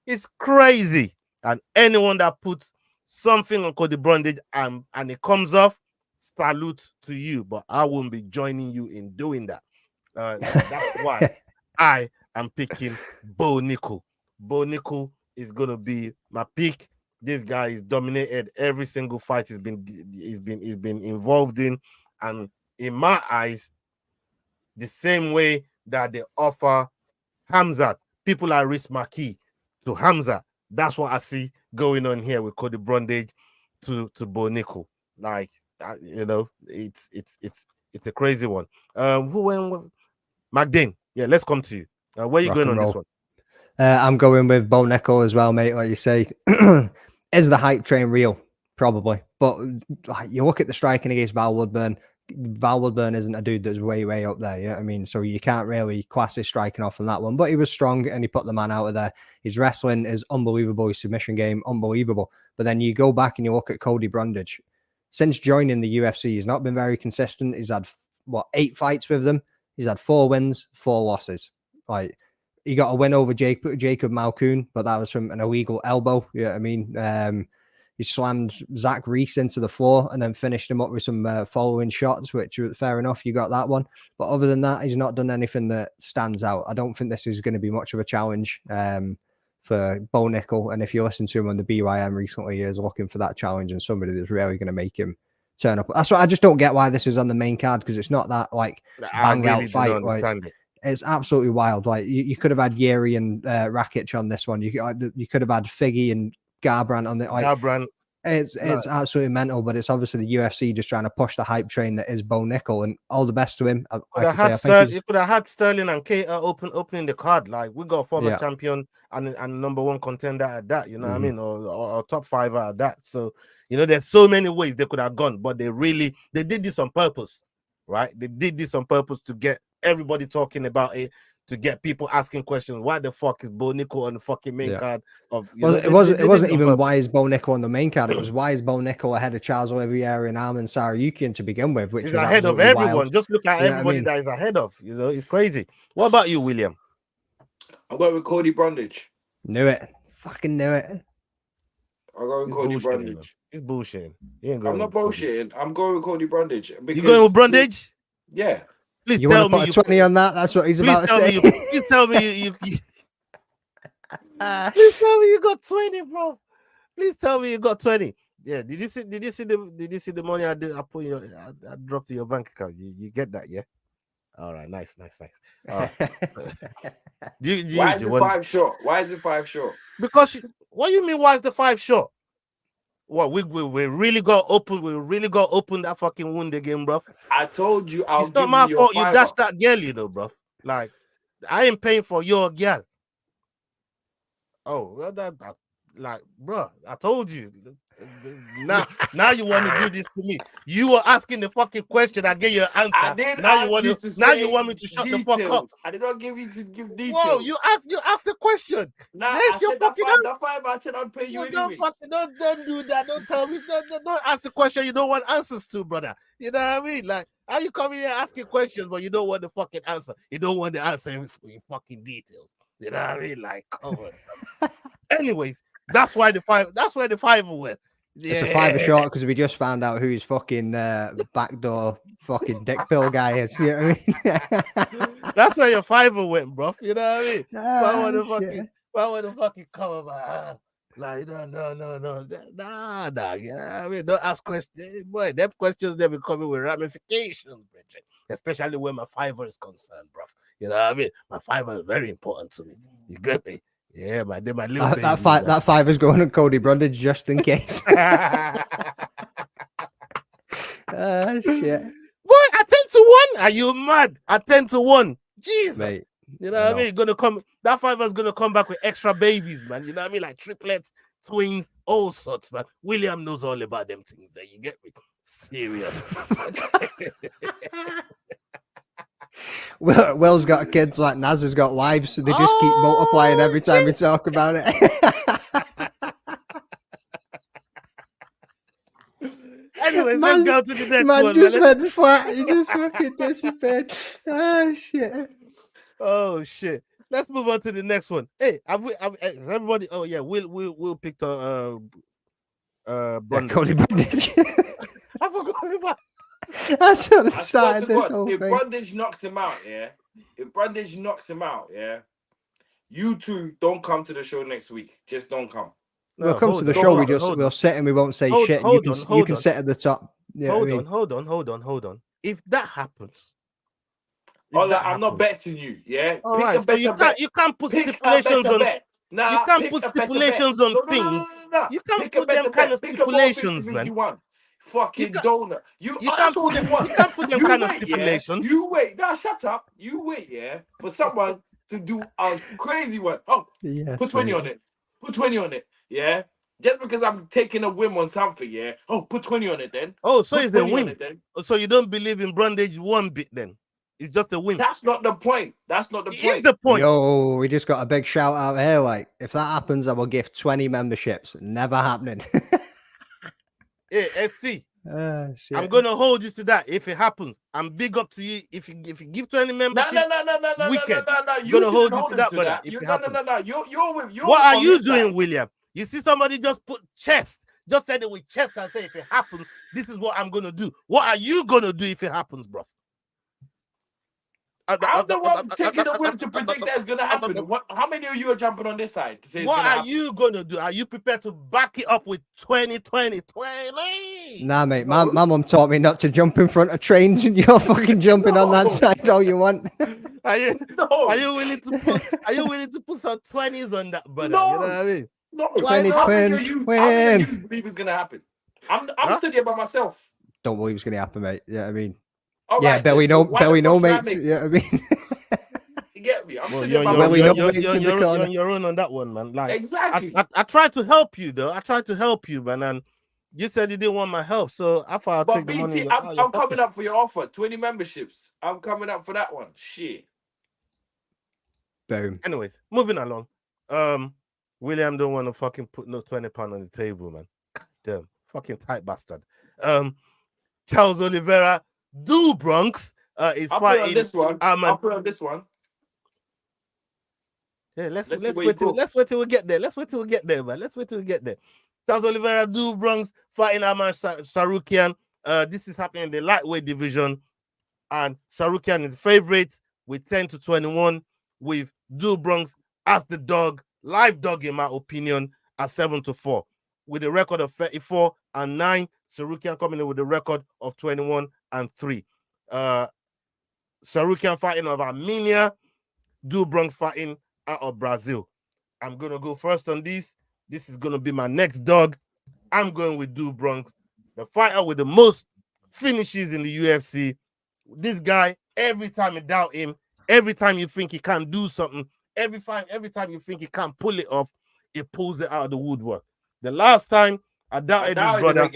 is crazy. And anyone that puts something on Cody Brundage and it comes off, salute to you. But I won't be joining you in doing that. That's why I am picking Bo Nickel. Bo Nickel is gonna be my pick. This guy is dominated every single fight he's been involved in, and in my eyes, the same way that they offer Hamzat. People are risk marquee to Hamzat. That's what I see going on here with Cody Brundage to Bo Nickel. Like, you know, it's a crazy one. Who went? McDane. Yeah, let's come to you. Where are you Rock going and on roll. this one? I'm going with Bo Nickel as well, mate. Like you say, is the hype train real? Probably, but like, you look at the striking against Val Woodburn. Val Woodburn isn't a dude that's way up there. Yeah, I mean, so you can't really class his striking off on that one. But he was strong and he put the man out of there. His wrestling is unbelievable. His submission game, unbelievable. But then you go back and you look at Cody Brundage. Since joining the UFC, he's not been very consistent. He's had 8 fights with them. He's had 4 wins, 4 losses. Like, he got a win over Jacob Malkoon, but that was from an illegal elbow. Yeah, I mean, he slammed Zach Reese into the floor and then finished him up with some following shots, which was fair enough. You got that one. But other than that, he's not done anything that stands out. I don't think this is going to be much of a challenge for Bo Nickel. And if you listen to him on the BYM recently, he is looking for that challenge and somebody that's really going to make him turn up. That's why I just don't get why this is on the main card, because it's not that like bang out fight. Like, it's absolutely wild. Like, you could have had Yeri and Rakic on this one. You could have had Figgy and Garbrandt on the like. Garbrandt. It's absolutely mental, but it's obviously the UFC just trying to push the hype train that is Bo Nickel, and all the best to him. You could have had Sterling and Kate opening the card. Like, we got a former champion and number 1 contender at that, you know what I mean, or top 5 at that. So, you know, there's so many ways they could have gone, but they did this on purpose, right? They did this on purpose to get everybody talking about it, to get people asking questions. Why the fuck is Bo Nickel on the fucking main card of? It wasn't even why is Bo Nickel on the main card. It was why is Bo Nickel ahead of Charles Oliveira and Arman Sarayukian to begin with, which is ahead of everyone. Wild. Just look at everybody that is ahead of. You know, it's crazy. What about you, William? I'm going with Cody Brundage. Knew it. Fucking knew it. I'm going with Cody Brundage. He's bullshitting. I'm not bullshitting. I'm going with Cody Brundage. You going with Brundage? Yeah. Please you tell want to me put a 20 on that? That's what he's about to say. Please tell me you please tell me you got 20, bro. Please tell me you got 20. Yeah. Did you see the money I put I dropped in your bank account? You get that, yeah? All right, nice. All right. Why is it 5 short? Why is it 5 short? Because what do you mean? Why is the 5 short? What we really got open? We really got open that fucking wound again, bro. I told you it's not my fault. You dashed that girl, you know, bro. Like, I ain't paying for your girl. Oh, well, that like, bro, I told you. Now you want to do this to me. You were asking the fucking question. I gave you an answer. I did. Now you want me to shut the fuck up. I did not give you to give details. Whoa, you asked the question. Nah, That's your fucking answer. The 5 I said I'd pay you anyway. Don't do that. Don't tell me. Don't ask the question you don't want answers to, brother. You know what I mean? Like, how you coming here asking questions, but you don't want the fucking answer. You don't want the answer in fucking details. You know what I mean? Like, come on. Anyways, that's why the 5. That's where the 5 went. Yeah. It's a 5 short because we just found out who his fucking backdoor fucking dick pill guy is. You know what I mean? That's where your 5 went, bro. You know what I mean? Why would the fucking come about? Like, no. Nah. You know what I mean? Don't ask questions. Boy, them questions, they be coming with ramifications, Bridget. Especially when my 5 is concerned, bro. You know what I mean? My 5 is very important to me. You get me? Yeah, my little that 5 is going on Cody Brundage just in case. Shit. Boy, at 10-1. Are you mad? At 10-1. Jesus. Mate, you know what I mean? That 5 is gonna come back with extra babies, man. You know what I mean? Like triplets, twins, all sorts, man. William knows all about them things. There, you get me? Serious. Will's got kids like Naz has got wives, so they just keep multiplying every time we talk about it. Anyway, let's go to the next one. Man just went flat. He just fucking disappeared. Oh shit. Let's move on to the next one. Hey, have everybody? Oh yeah, we'll pick the Cody Brundage. I forgot about. That's what it started this whole if thing. Brundage knocks him out, you two don't come to the show next week. Just don't come. We'll come to the show. We'll sit and we won't say shit. You can sit at the top. Hold on. If that happens, I'm not betting you. Yeah. All pick right. a So better bet. you can't put Pick a stipulations better on. bet. Nah, You can't pick put a better bet. stipulations on No. things. You can't Pick a put them better kind bet. of Pick a more stipulations, 50-50 man. one. Fucking can't- donut. That's can't all put you want. you can't put them You kind of wait, yeah. stipulations. You wait. Now shut up. You wait, yeah, for someone to do a crazy one. Oh, Yes, put 20 mate. on it. Put 20 on it. Yeah. Just because I'm taking a whim on something, yeah. Oh, put 20 on it then. Oh, so Put it's a 20 on win. it then. So you don't believe in Brundage one bit then? It's just a win. That's not the point. That's not the It point. is the point. Yo, we just got a big shout out here. Like, if that happens, I will gift 20 memberships. Never happening. Hey, SC, Shit. I'm gonna hold you to that if it happens. I'm big up to you. If you give to any membership, No. wicked. You Gonna hold you hold to him that, to brother. that. If it No. happens. You're What are on you his doing, side. William? You see somebody just put chest, just said it with chest and say if it happens, this is what I'm gonna do. What are you gonna do if it happens, bro? I'm the one taking the whim to predict that's gonna happen. How many of you are jumping on this side to say it's What gonna are happen? you gonna do? Are you prepared to back it up with 20? Nah, mate. My mum taught me not to jump in front of trains, and you're fucking jumping on that side all you want. Are you No. willing to put some 20s on that, brother? No. You know what I mean? No. 20 How many twin, of you twin. believe it's gonna happen? I'm studying by myself. Don't believe it's gonna happen, mate. Yeah, I mean, All yeah, right, Belly then, so no, why Belly the no, fuck should I mates. make Yeah, I mean, You get me? I'm Well, studying by you're, Belly myself. no mates in the corner. you're on your own on that one, man. Like, Exactly. I tried to help you, though. I tried to help you, man, and you said you didn't want my help, so I thought I'd But take the money. BT, I'm coming up for your offer. 20 memberships. I'm coming up for that one. Shit. Boom. Anyways, moving along. William don't want to fucking put no £20 on the table, man. God damn, fucking tight bastard. Charles Oliveira, do Bronx, is I'll fighting. put on this one. I'll put on this one. Yeah, let's see where wait you till we get there. Let's wait till we get there, man. Let's wait till we get there. Charles Oliveira, do Bronx fighting Aman Sarukian. This is happening in the lightweight division, and Sarukian is favorite with 10-21, with Do Bronx as the dog, live dog in my opinion, at 7-4, with a record of 34-9. Sarukian coming in with a record of 21-3. Sarukian fighting of Armenia, Do Bronx fighting out of Brazil. I'm gonna go first on this. This is gonna be my next dog. I'm going with Do Bronx, the fighter with the most finishes in the UFC. This guy, every time you doubt him, every time you think he can't do something, every time you think he can't pull it off, he pulls it out of the woodwork. The last time I doubted his brother.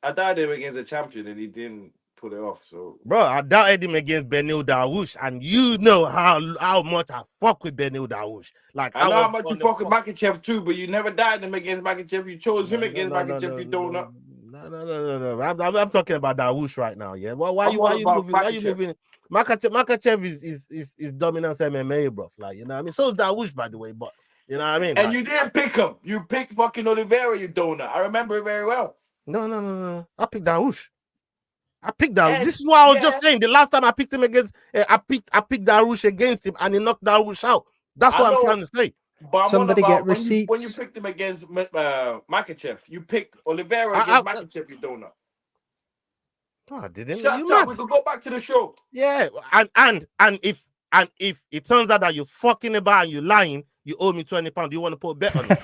I doubted him against a champion and he didn't pull it off. So, bro, I doubted him against Benil Dawush, and you know how much I fuck with Benil Dawush. Like, I know how much you fuck with Makachev too, but you never doubted him against Makachev. You chose him against Makachev. You don't know. No. I'm talking about Dawush right now. Yeah. Well, why you moving? Why you moving? Makachev is dominance MMA, bro. Like, you know what I mean? So is Dawush, by the way, but you know what I mean? And like, you didn't pick him. You picked fucking Oliveira, you donut. I remember it very well. No. I picked Dawush. This is what I was just saying. The last time I picked him against, I picked Dawush against him, and he knocked Dawush out. That's what I'm trying to say. But somebody get receipts. When you picked him against Makachev, you picked Oliveira against Makachev, you donut. No, I didn't. Shut up. We could go back to the show. Yeah, and if it turns out that you're fucking about and you're lying, you owe me £20. Do you want to put a bet on it?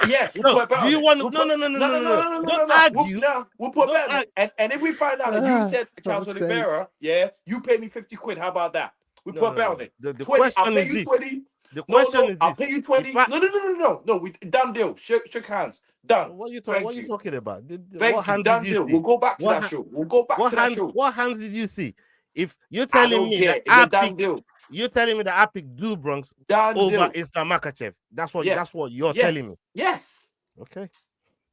Yeah. No. Do you want to? No. Don't argue. We'll put a bet on it. And if we find out that you said Charles Oliveira, yeah, you pay me 50 quid. How about that? We put a bet on it. The 20, question is this. 20. The question is this. I'll pay you 20. No. We done deal. Shook hands. Done. What are you talking about? What hands did you see? We'll go back to that show. What hands did you see? If you're telling me that you're telling me that I picked Do Bronx over Islam Makachev. That's what you're telling me. Yes. Okay.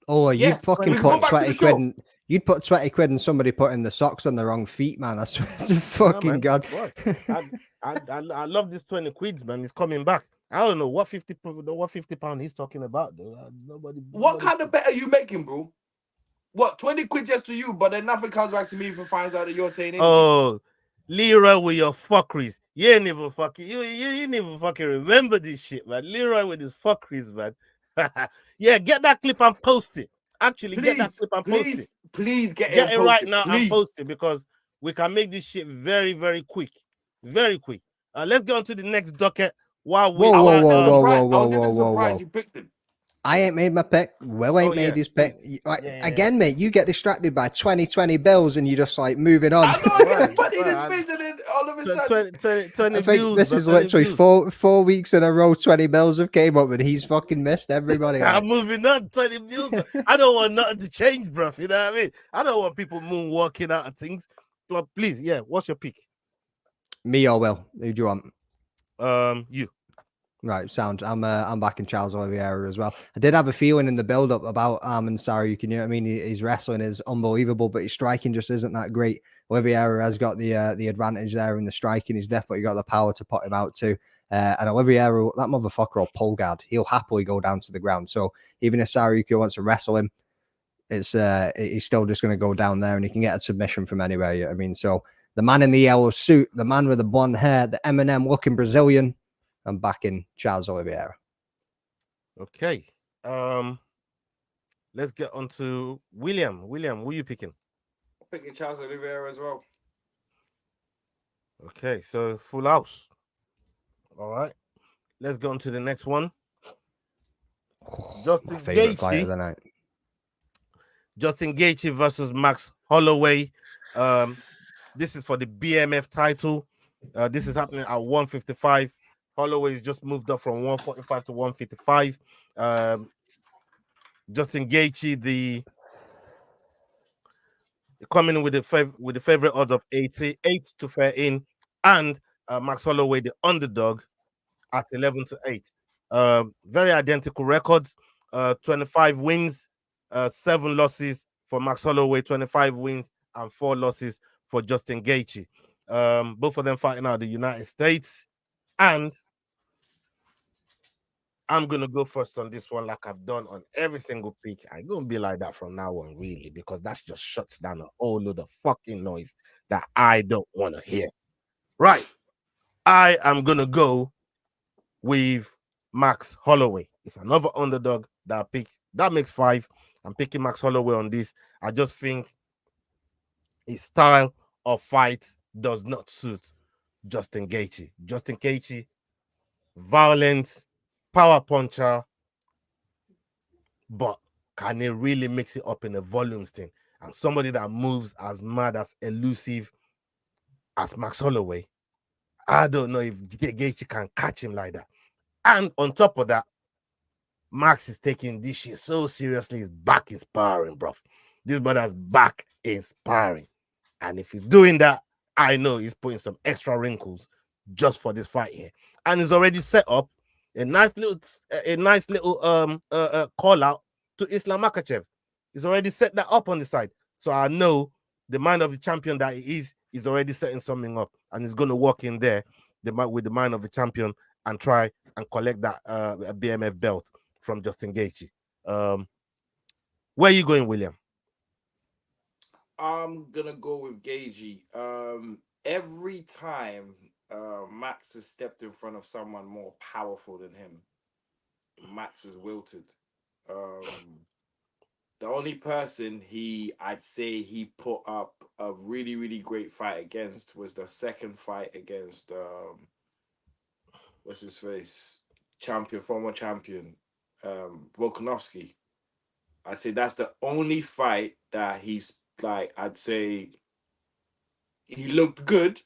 Oh, you fucking put 20 quid in, you'd put 20 quid and somebody putting the socks on the wrong feet, man. I swear to fucking God. I love this 20 quids, man. It's coming back. I don't know what 50 pound he's talking about, though. What kind of bet are you making, bro? What, 20 quid just to you, but then nothing comes back to me if it finds out that you're saying anything? Oh, Leroy with your fuckeries. You ain't even fucking you ain't even fucking remember this shit, man. Leroy with his fuckeries, man. Yeah, get that clip and post it. Actually, get that clip and post it. Please get it right now and post it, because we can make this shit very, very quick. Very quick. Let's go on to the next docket. While we Whoa, whoa, whoa, whoa, Surprised. whoa, I whoa, was even whoa, whoa, surprised whoa. you picked him. I ain't made my pick. Will ain't Oh, made yeah, his pick. please. Right, Yeah. again, mate, you get distracted by 2020 bills and you just like moving on. I know I Right, kept putting his right. face and then all of a sudden. 20 I think views. this bro, is 20 literally views. four weeks in a row. 20 bills have came up and he's fucking missed everybody. I'm Like. moving on. 20 views. I don't want nothing to change, bro. You know what I mean? I don't want people moonwalking out of things. But please, yeah. What's your pick? Me or Will? Who do you want? You. Right, sound. I'm back in Charles Oliveira as well. I did have a feeling in the build up about Armin Saryukin. You know what I mean? His wrestling is unbelievable, but his striking just isn't that great. Oliveira has got the advantage there in the striking. He's definitely got the power to put him out too. And Oliveira, that motherfucker will pull guard. He'll happily go down to the ground. So even if Saryukin wants to wrestle him, it's he's still just going to go down there and he can get a submission from anywhere. You know what I mean? So the man in the yellow suit, the man with the blonde hair, the Eminem looking Brazilian. I'm back in Charles Oliveira. Okay. Let's get on to William. William, who are you picking? I'm picking Charles Oliveira as well. Okay, so full house. All right. Let's go on to the next one. My favorite fight of the night. Justin Gaethje versus Max Holloway. This is for the BMF title. This is happening at 155. Holloway has just moved up from 145 to 155. Justin Gaethje, the coming in with the favorite odds of 88 to 13, and Max Holloway, the underdog, at 11 to 8. Very identical records. 25 wins, 7 losses for Max Holloway, 25 wins and 4 losses for Justin Gaethje. Both of them fighting out of the United States. And I'm going to go first on this one like I've done on every single pick. I'm going to be like that from now on, really, because that just shuts down a whole load of fucking noise that I don't want to hear. Right. I am going to go with Max Holloway. It's another underdog that I pick. That makes 5. I'm picking Max Holloway on this. I just think his style of fight does not suit Justin Gaethje. Justin Gaethje, violent, power puncher, but can he really mix it up in a volumes thing? And somebody that moves as mad, as elusive as Max Holloway, I don't know if Gaethje can catch him like that. And on top of that, Max is taking this shit so seriously. He's back in sparring, bro. This brother's back in sparring. And if he's doing that, I know he's putting some extra wrinkles just for this fight here. And he's already set up a nice little call out to Islam Makhachev. He's already set that up on the side. So I know the mind of the champion that he is already setting something up. And he's going to walk in there with the mind of the champion and try and collect that BMF belt from Justin Gaethje. Where are you going, William? I'm gonna go with Gaethje. Every time Max has stepped in front of someone more powerful than him, Max has wilted. The only person I'd say he put up a really, really great fight against was the second fight against what's his face? Former champion, Volkanovski. I'd say that's the only fight that he's like, I'd say he looked good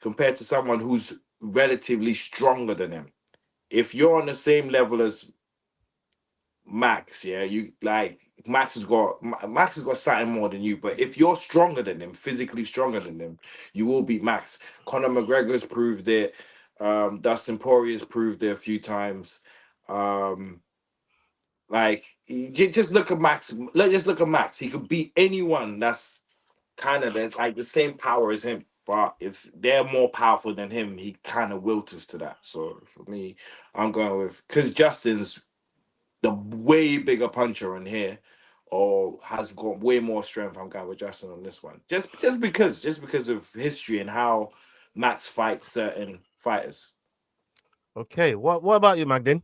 compared to someone who's relatively stronger than him. If you're on the same level as Max, yeah, you like Max has got something more than you. But if you're stronger than him, physically stronger than him, you will beat Max. Conor McGregor's proved it. Dustin Poirier's proved it a few times. Like just look at Max. Just look at Max. He could beat anyone that's kind of like the same power as him. But if they're more powerful than him, he kind of wilters to that. So for me, I'm going with, because Justin's the way bigger puncher in here, or has got way more strength. I'm going with Justin on this one, just because of history and how Max fights certain fighters. Okay, what about you, Magdalene?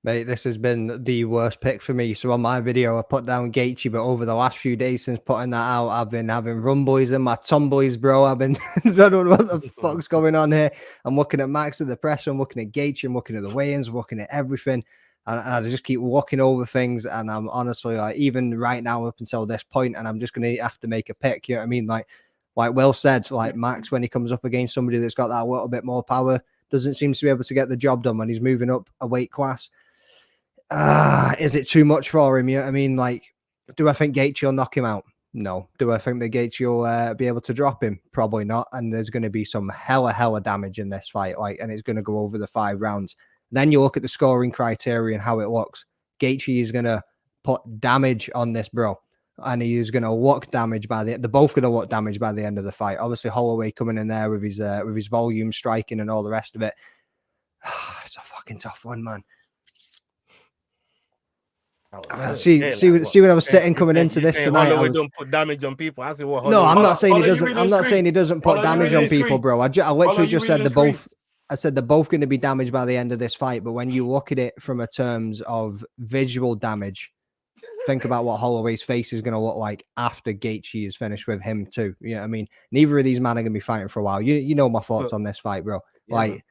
Mate, this has been the worst pick for me. So on my video, I put down Gaethje, but over the last few days since putting that out, I've been having rumboys in my tomboys, bro. I've been, I don't know what the fuck's going on here. I'm looking at Max at the press, I'm looking at Gaethje, I'm looking at the weigh-ins, I'm looking at everything. And I just keep walking over things. And I'm honestly like, even right now up until this point, and I'm just going to have to make a pick. You know what I mean? Like Will said, like Max, when he comes up against somebody that's got that little bit more power, doesn't seem to be able to get the job done when he's moving up a weight class. Is it too much for him? You know what I mean? Like, do I think Gaethje will knock him out? No. Do I think that Gaethje will be able to drop him? Probably not. And there's going to be some hella damage in this fight, like, and it's going to go over the 5 rounds. Then you look at the scoring criteria and how it looks. Gaethje is going to put damage on this bro, and he is going to look damage by they're both going to look damage by the end of the fight. Obviously, Holloway coming in there with his volume striking and all the rest of it. It's a fucking tough one, man. See when I was sitting coming into this tonight. Holloway don't put damage on people. I said, what? No, I'm not saying he doesn't. I'm not saying he doesn't put damage on people, bro. I literally just said they're both. I said they're both going to be damaged by the end of this fight. But when you look at it from a terms of visual damage, think about what Holloway's face is going to look like after Gaethje is finished with him too. You know what I mean? Neither of these men are going to be fighting for a while. You know my thoughts on this fight, bro. Yeah, like.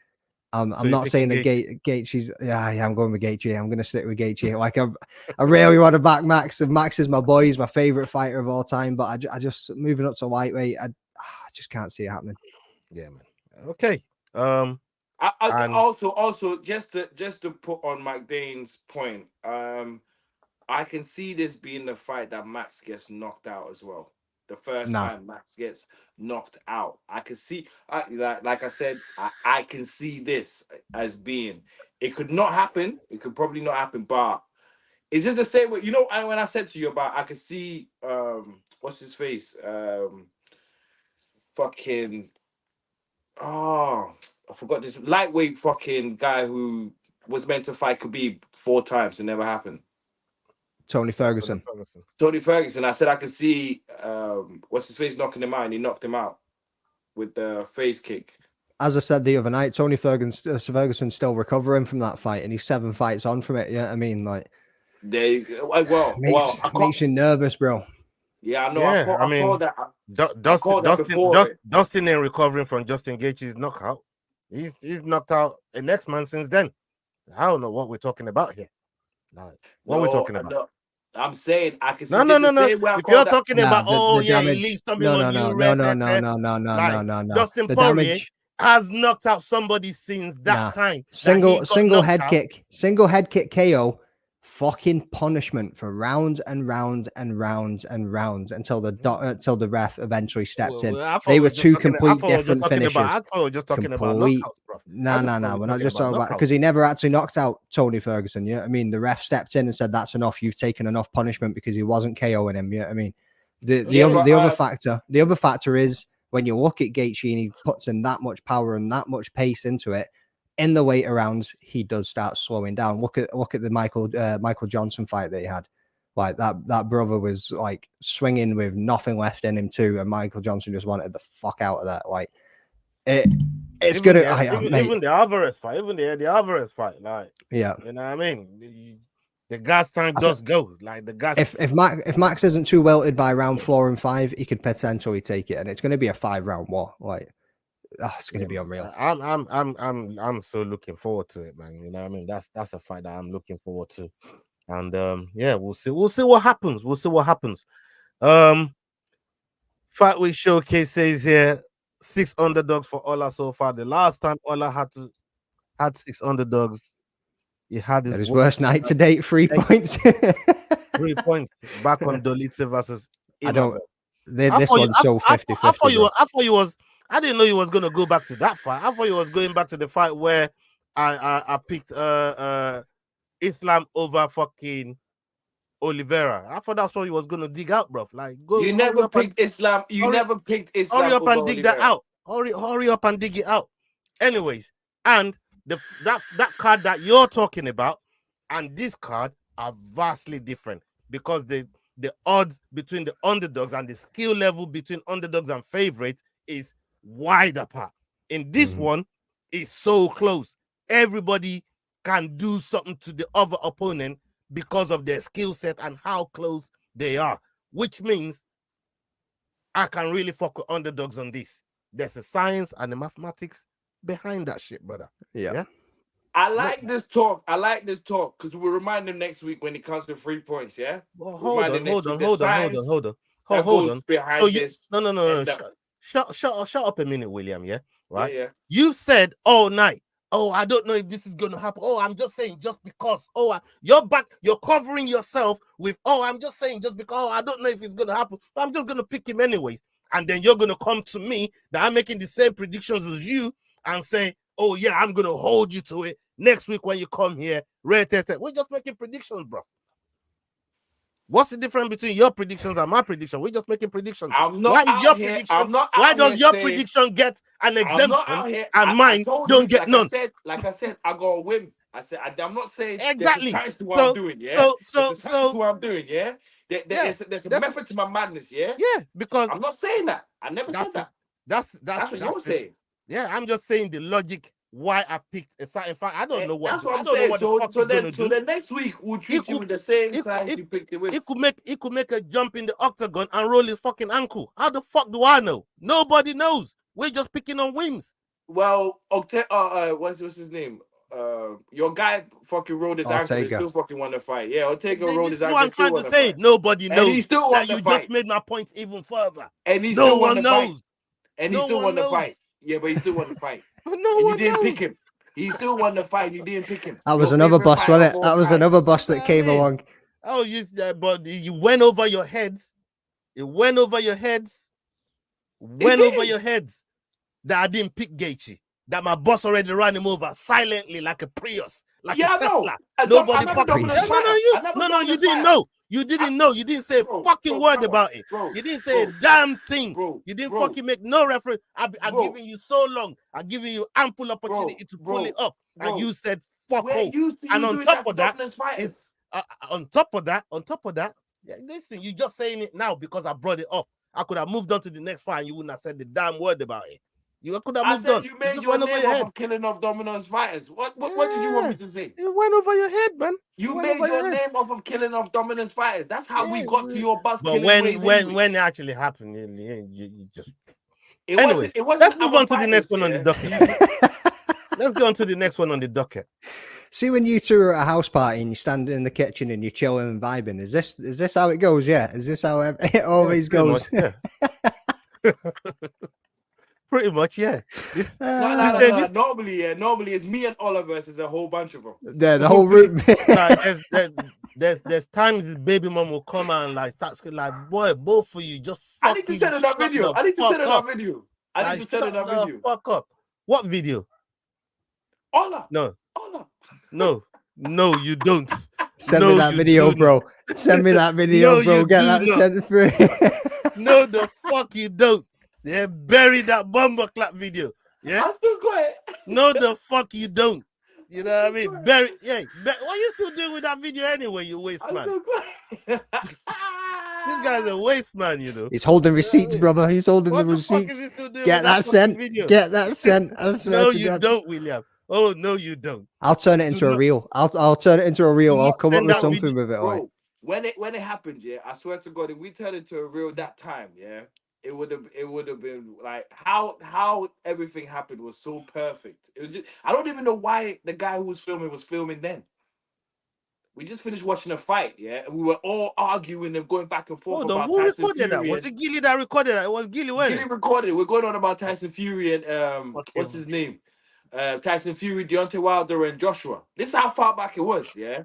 I'm not saying that Gaethje's. Yeah, I'm going with Gaethje. I'm going to stick with Gaethje. Like I really want to back Max. And Max is my boy. He's my favorite fighter of all time. But I just moving up to lightweight. I just can't see it happening. Yeah, man. Okay. I also just to put on McDane's point. I can see this being the fight that Max gets knocked out as well. The first time Max gets knocked out, I can see, like I said, I can see this as being. It could not happen. It could probably not happen, but it's just the same way. You know, when I said to you about, I could see, what's his face, fucking, I forgot this lightweight fucking guy who was meant to fight Khabib 4 times and never happened. Tony Ferguson. I said I could see what's his face knocking him out, and he knocked him out with the face kick. As I said the other night, Tony Ferguson's still recovering from that fight, and he's 7 fights on from it. Yeah, I mean, like, makes you nervous, bro. Yeah, I know. Yeah, I called that. Dustin ain't recovering from Justin Gaethje's knockout. He's knocked out a next man since then. I don't know what we're talking about here. What we're talking about. I'm saying I can see. No. If you're talking about he leaves something on you, no. Dustin Poirier has knocked out somebody since that time. Single head kick KO. Fucking punishment for rounds and rounds and rounds and rounds until the ref eventually stepped in. They were 2 complete different finishes. I thought we were just talking about knockouts, bro. No. We're not just talking about, because he never actually knocked out Tony Ferguson. You know what I mean? The ref stepped in and said, "That's enough. You've taken enough punishment," because he wasn't KOing him. You know what I mean? The other factor is when you look at Gaethje and he puts in that much power and that much pace into it. In the later rounds, he does start slowing down. Look at the Michael Johnson fight that he had. Like that brother was like swinging with nothing left in him too, and Michael Johnson just wanted the fuck out of that. Like it's good. Even the Alvarez fight, like, yeah, you know what I mean. The gas tank does go like the gas. If Max isn't too welted by round 4 and 5, he could potentially take it, and it's going to be a 5-round war. Like. It's going to be unreal. I'm so looking forward to it, man. You know what I mean? That's a fight that I'm looking forward to. And we'll see what happens. FightWeek Showcase says here 6 underdogs for Ola so far. The last time Ola had 6 underdogs, he had his worst night to date. 3 points. 3 points back on Dolitze versus this one's so 50-50. I didn't know he was going to go back to that fight. I thought he was going back to the fight where I picked Islam over fucking Oliveira. I thought that's what he was going to dig out, bro. Like, you never picked Islam. Never picked Islam. Hurry up and dig that out. Hurry up and dig it out. Anyways, and that card that you're talking about and this card are vastly different because the odds between the underdogs and the skill level between underdogs and favorites is wide apart. In this one, it's so close. Everybody can do something to the other opponent because of their skill set and how close they are, which means I can really fuck with underdogs on this. There's a science and the mathematics behind that shit, brother. Yeah. I like this talk. I like this talk because we'll remind them next week when it comes to 3 points. Yeah. Well, We'll hold on. Behind So this. No. Shut up a minute, William. Yeah. Right. Yeah. You said all night. Oh, I don't know if this is gonna happen. Oh, I'm just saying just because. Oh, you're covering yourself with. Oh, I'm just saying just because. Oh, I don't know if it's gonna happen. But I'm just gonna pick him anyways. And then you're gonna come to me that I'm making the same predictions as you and say, oh yeah, I'm gonna hold you to it next week when you come here. We're just making predictions, bro. What's the difference between your predictions and my prediction? We're just making predictions. I'm not Why is out your here. prediction? I'm not Why out does here your saying, prediction get an I'm not exemption out here. and mine told don't you, get none? Like I said, I got a whim. I said, I'm not saying Exactly. there's a science to what I'm doing, yeah? There's a science to what I'm doing, yeah? There's a method to my madness, yeah? Yeah, because I'm not saying that. I never said that. That's what you're saying. Yeah, I'm just saying the logic why I picked a certain fact. I don't know what. That's what I'm saying. saying. What the fuck So then next week we'll treat you with the same science you picked it with. He could make a jump in the octagon and roll his fucking ankle. How the fuck do I know? Nobody knows. We're just picking on wins. Well, what's his name? Your guy fucking rolled his ankle. He still fucking won the fight. Yeah, Ortega rolled his ankle. I'm trying to say. Nobody knows. And he still won the fight. Just made my point even further. And he still won the fight. And he still won the knows. fight. Yeah, but he still won the fight. But you didn't pick him. He still won the fight. You didn't pick him. That was another boss, wasn't it? That was another boss that came along. Oh, but you went over your heads. It went over your heads. That I didn't pick Gaethje. That my boss already ran him over silently like a Prius. Like a Tesla. Nobody fucking. No, you didn't know. You didn't know. You didn't say a fucking word about it. You didn't say a damn thing. You didn't fucking make no reference. I've given you so long. I've given you ample opportunity to pull it up. And you said fuck off. And on top of that, on top of that, yeah, listen, you're just saying it now because I brought it up. I could have moved on to the next fight and you wouldn't have said the damn word about it. You could have moved on. You made your name off of killing off Domino's fighters. What did you want me to say? It went over your head, man. You made your name off of killing off Domino's fighters. That's how we got to your bus. But when it actually happened, you just. Anyways, let's move on to the next one on the docket. Let's go on to the next one on the docket. See, when you two are at a house party and you're standing in the kitchen and you're chilling and vibing, is this how it goes? Yeah, is this how it always goes? Much, yeah. Pretty much, yeah. No. Normally it's me and Oliver versus a whole bunch of them. Yeah, the whole room. There's times his baby mom will come out and like start screaming like, boy, both of you just. I need to send that video. I need to send that video. Fuck up. What video? Ola. No, you don't. Send me that video, bro. Send me that video, bro. Get that sent through. No, the fuck you don't. Yeah, bury that bumper clap video. Yeah, I still got it. No, the fuck you don't. You know what I mean? Bury. Yeah. What you still doing with that video anyway? You waste man. This guy's a waste man. You know. He's holding receipts, brother. He's holding the receipts. Get that sent. Get that sent. No, you don't, William. Oh no, you don't. I'll turn it into a reel. I'll turn it into a reel. I'll come up with something with it. Bro, when it happened, yeah, I swear to God, if we turned it into a reel that time, yeah, it would have been like how everything happened was so perfect. It was just I don't even know why the guy who was filming then. We just finished watching a fight, yeah, and we were all arguing and going back and forth about who Tyson recorded Fury. That? Was it Gilly that recorded that? It was Gilly, wasn't it? Gilly recorded it. We're going on about Tyson Fury and what's his name? Tyson Fury, Deontay Wilder, and Joshua. This is how far back it was, yeah.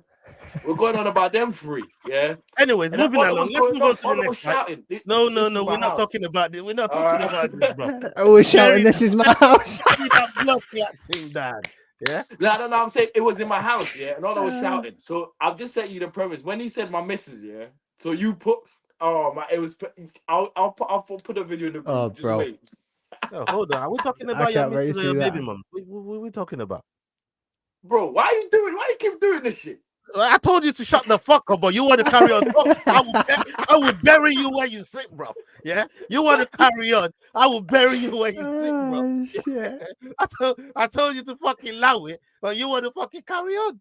We're going on about them three, yeah. Anyways, moving along. Let's move on to the next shouting. No. We're not talking about this. We're not talking about this, bro. Oh, we're shouting, "This is my house." That blood clot thing, Dad. Yeah. No. I'm saying it was in my house, yeah, and all I was shouting. So I've just set you the premise. When he said my missus, yeah. So you put, oh my, it was. I'll put a video in the group. Oh, just bro. wait. No, hold on. Are we talking about your missus or your baby mom? What are we talking about? Bro, why you keep doing this shit? I told you to shut the fuck up, but you want to carry on. I will bury you where you sit, bro. Yeah, you want to carry on. I will bury you where you sit, bro. Oh, shit. I told you to fucking allow it, but you want to fucking carry on.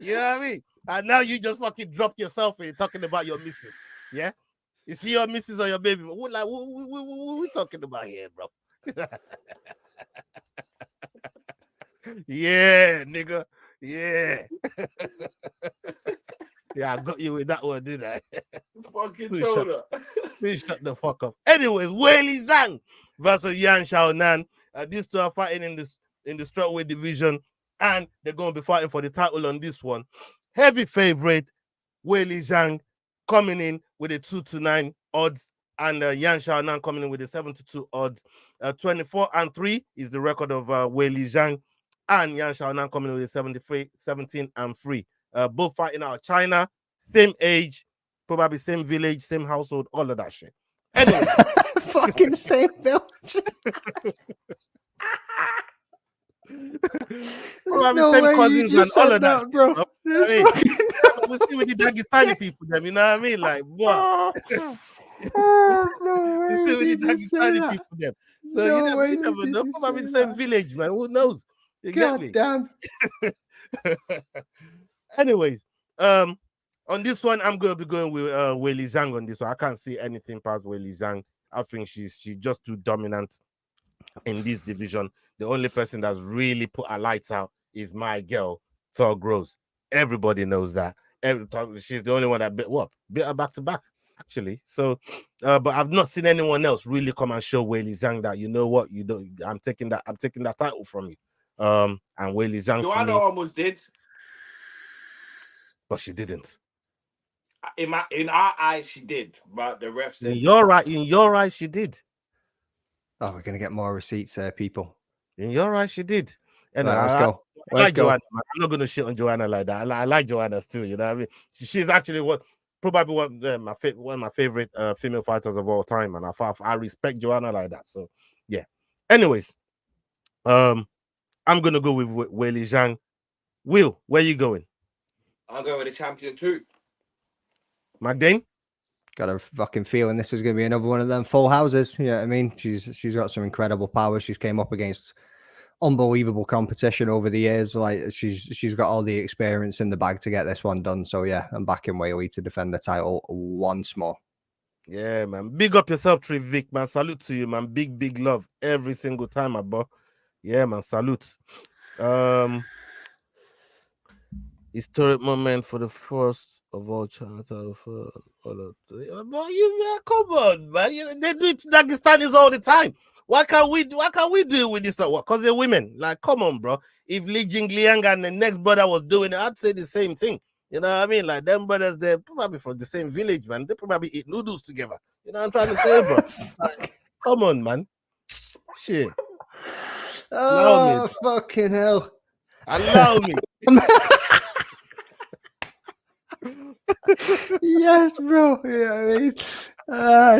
You know what I mean? And now you just fucking drop yourself and you're talking about your missus. Yeah, you see your missus or your baby? What we talking about here, bro? Yeah, nigga. Yeah. Yeah, I got you with that one, didn't I? Fucking Please told shut, her. please shut the fuck up. Anyways, Weili Zhang versus Yan Xiaonan. These two are fighting in the strawweight division, and they're going to be fighting for the title on this one. Heavy favorite, Weili Zhang coming in with a 2-9 odds, and Yan Xiaonan coming in with a 7-2 odds. 24-3 is the record of Weili Zhang, and Yan Xiaonan coming in with a 17-3. Both fighting out of China, same age, probably same village, same household, all of that shit. Anyway, Fucking same village. probably no same way cousins you and just all said of that. that, bro. Shit, There's I mean, fucking we see with the Dagestani people, them, you know what I mean? Like, what? no You way see with the did you say Dagestani that. people, them. So No way you never did know. you Probably the say same that. village, man. Who knows? You get God me? damn. Anyways, on this one, I'm going to be going with Weili Zhang on this one. I can't see anything past Weili Zhang. I think she's just too dominant in this division. The only person that's really put her lights out is my girl, Thug Rose. Everybody knows that. She's the only one that bit her back to back, actually. So, but I've not seen anyone else really come and show Weili Zhang that, you know what, you don't. I'm taking that title from you. And Weili Zhang for Joanna me, almost did. but she didn't. In our eyes, she did, but the ref said In your eyes, she did. Oh, we're gonna get more receipts here, people. In your eyes, she did. And Right, let's go. I like Joanna. Man. I'm not gonna shit on Joanna like that. I like Joanna too. You know what I mean? She's actually probably one of my favorite female fighters of all time, and I respect Joanna like that. So yeah. Anyways, I'm gonna go with Weili Zhang. Will, where you going? I'll go with the champion too. Magdane? Got a fucking feeling this is gonna be another one of them full houses. Yeah, I mean, she's got some incredible power. She's came up against unbelievable competition over the years. Like she's got all the experience in the bag to get this one done. So yeah, I'm backing Weili to defend the title once more. Yeah, man. Big up yourself, Vic, man. Salute to you, man. Big love every single time, my bro. Yeah, man. Salute. Historic moment for the first of all China title for all of come on, man. They do it to Dagestanis all the time. Why can't we do it with this stuff? What? Because they're women. Like, come on, bro. If Li Jingliang and the next brother was doing it, I'd say the same thing. You know what I mean? Like, them brothers, they're probably from the same village, man. They probably eat noodles together. You know what I'm trying to say, bro? Like, come on, man. Shit. Oh, me, fucking hell. Allow me. Yes, bro. Yeah, I mean,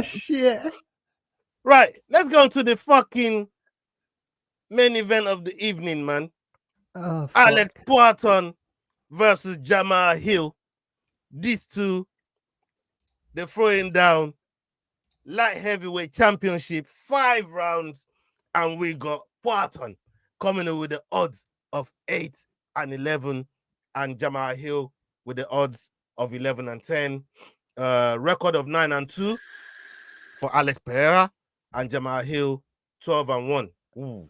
shit. Right, let's go to the fucking main event of the evening, man. Oh, Alex Poaton versus Jamal Hill. These two, they're throwing down light heavyweight championship, 5 rounds, and we got Poaton coming in with the odds of 8-11, and Jamal Hill with the odds of 11-10. Record of 9-2 for Alex Pereira, and Jamal Hill 12-1. Ooh.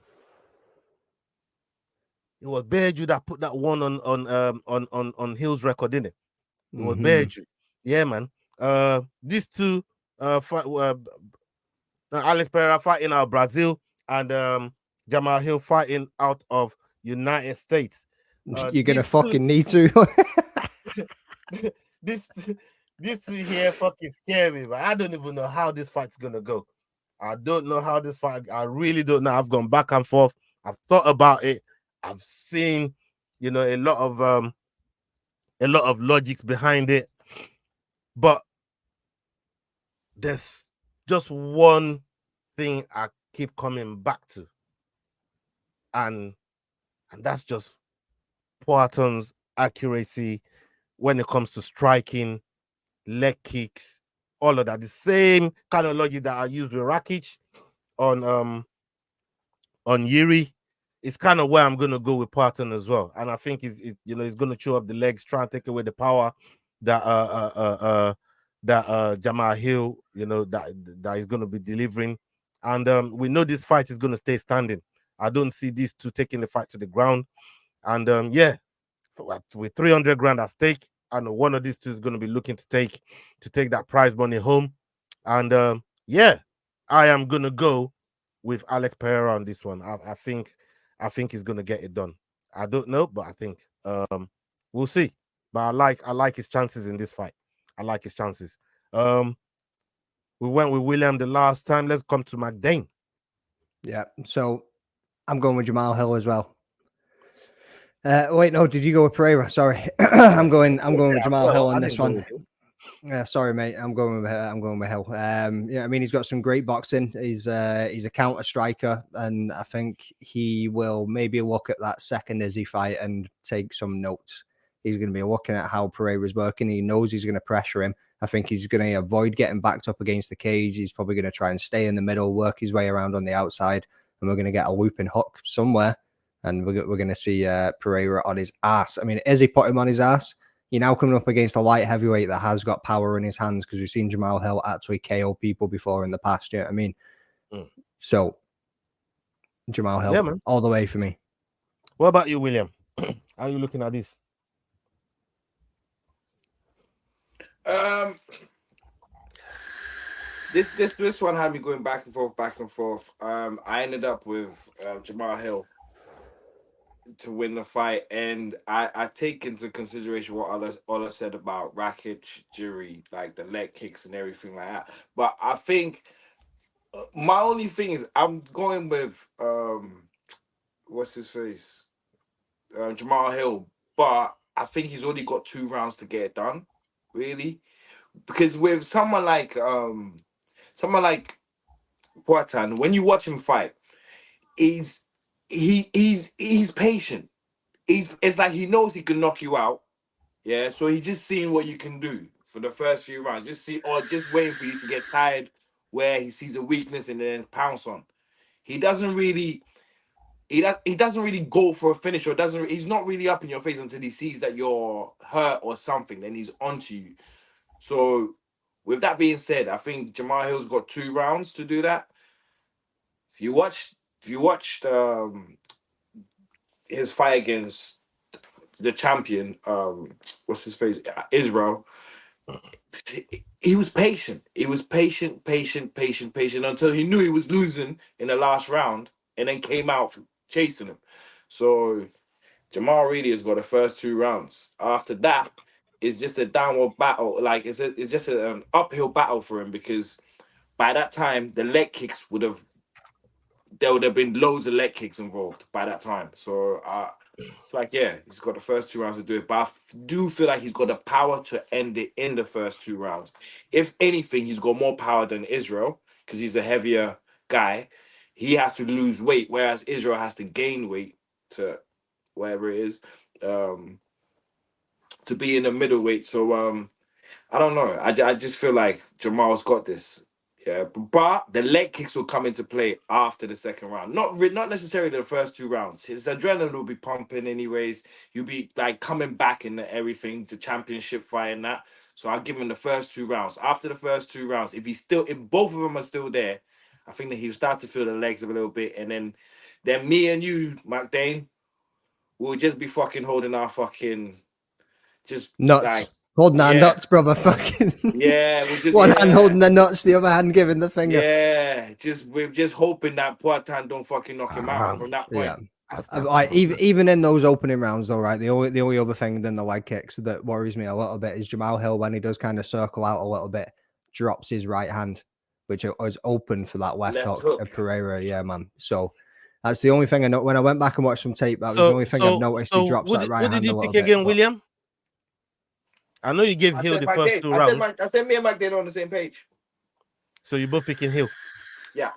It was Bearju that put that one on Hill's record, didn't it? It was Bearju. Yeah, man. These two Alex Pereira fighting out of Brazil, and Jamal Hill fighting out of United States. You're gonna fucking need to. This here fucking scare me, but I don't even know how this fight's gonna go. I don't know how this fight. I really don't know. I've gone back and forth. I've thought about it. I've seen, you know, a lot of logics behind it, but there's just one thing I keep coming back to, and that's just Poaton's accuracy when it comes to striking, leg kicks, all of that. The same kind of logic that I used with Rakic on Yuri. It's kind of where I'm gonna go with Parton as well. And I think he's gonna chew up the legs, try and take away the power that Jamal Hill, that is gonna be delivering. And we know this fight is gonna stay standing. I don't see these two taking the fight to the ground. And with 300 grand at stake, I know one of these two is going to be looking to take that prize money home. And I am going to go with Alex Pereira on this one. I think he's going to get it done. I don't know, but I think we'll see. But I like his chances in this fight. I like his chances. We went with William the last time. Let's come to McDane. Yeah, so I'm going with Jamal Hill as well. Wait, no, did you go with Pereira? Sorry, I'm going with Jamal Hill on this one. Yeah, sorry, mate. I'm going with Hill. Yeah, I mean, he's got some great boxing. He's a counter striker, and I think he will maybe look at that second Izzy fight and take some notes. He's going to be looking at how Pereira's working. He knows he's going to pressure him. I think he's going to avoid getting backed up against the cage. He's probably going to try and stay in the middle, work his way around on the outside, and we're going to get a looping hook somewhere. And we're going to see Pereira on his ass. I mean, Izzy put him on his ass. You're now coming up against a light heavyweight that has got power in his hands, because we've seen Jamal Hill actually KO people before in the past. You know what I mean? So, Jamal Hill, all the way for me. What about you, William? How are you looking at this? This one had me going back and forth. I ended up with Jamal Hill to win the fight, and I take into consideration what Ola said about Rakic, Jury, like the leg kicks and everything like that. But I think my only thing is I'm going with what's his face, Jamal Hill, but I think he's only got 2 rounds to get it done, really, because with someone like Poatan, when you watch him fight, he's patient. It's like he knows he can knock you out. Yeah, so he's just seeing what you can do for the first few rounds. Just waiting for you to get tired where he sees a weakness and then pounce on. He doesn't really go for a finish, or he's not really up in your face until he sees that you're hurt or something, then he's onto you. So with that being said, I think Jamal Hill's got 2 rounds to do that. If you watched his fight against the champion, what's his face, Israel, he was patient. He was patient until he knew he was losing in the last round, and then came out chasing him. So Jamal really has got the first 2 rounds. After that, it's just a downward battle. Like it's just an uphill battle for him, because by that time the leg kicks there would have been loads of leg kicks involved by that time. So he's got the first 2 rounds to do it, but I do feel like he's got the power to end it in the first 2 rounds. If anything, he's got more power than Israel, because he's a heavier guy. He has to lose weight, whereas Israel has to gain weight to whatever it is, to be in the middleweight. So I don't know. I just feel like Jamal's got this. Yeah, but the leg kicks will come into play after the second round. Not necessarily the first 2 rounds. His adrenaline will be pumping anyways. You'll be like coming back in everything to championship fight and that. So I'll give him the first 2 rounds. After the first 2 rounds, if both of them are still there, I think that he'll start to feel the legs a little bit, and then me and you, McDane, will just be fucking holding our fucking nuts. Like, holding our nuts, brother. Fucking we'll just one hand holding the nuts, the other hand giving the finger. Yeah, we're just hoping that Poatan don't fucking knock him out from that point. Yeah. Even in those opening rounds, though, right? The only other thing than the leg kicks that worries me a little bit is Jamal Hill, when he does kind of circle out a little bit, drops his right hand, which is open for that left hook of Pereira. Yeah, man. So that's the only thing I know. When I went back and watched some tape, that was the only thing I've noticed. He drops that right hand. What did you pick again, William? I know you gave Hill the first 2 rounds. I said me and McDane on the same page. So you're both picking Hill? Yeah.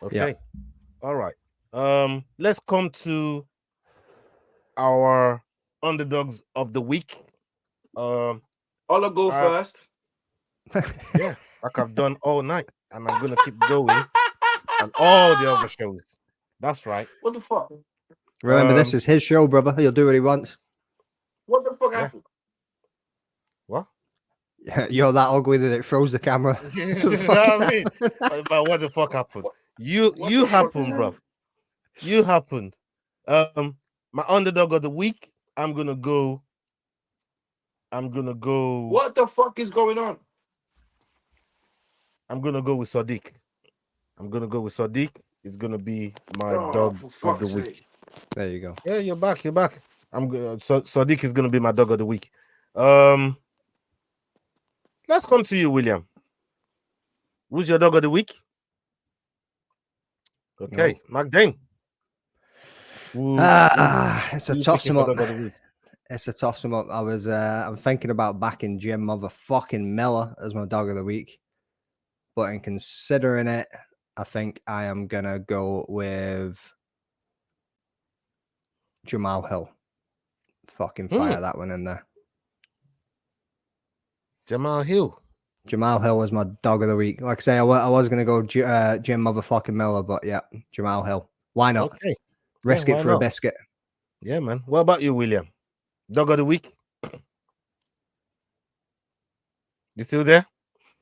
Okay. Yeah. All right. Let's come to our underdogs of the week. I'll go first. Yeah, like I've done all night, and I'm gonna keep going on all the other shows. That's right. What the fuck? Remember, this is his show, brother. He'll do what he wants. What the fuck happened? What? You're that ugly that it throws the camera. You know what I mean? But what the fuck happened? You happened, bro. You happened. My underdog of the week. I'm gonna go. What the fuck is going on? I'm gonna go with Sadiq. It's gonna be my dog of the week. There you go. Yeah, you're back. I'm good. So Sadiq is gonna be my dog of the week. Let's come to you, William. Who's your dog of the week? Okay, McDane. It's a toss him up. It's a toss him up. I'm thinking about backing Jim motherfucking Miller as my dog of the week, but in considering it, I think I am gonna go with Jamal Hill. Fucking fire that one in there. Jamal Hill is my dog of the week. Like I say, I was gonna go Jim motherfucking Miller, but yeah, Jamal Hill. Why not? Okay. Risk it for a biscuit. Yeah, man. What about you, William? Dog of the week? You still there?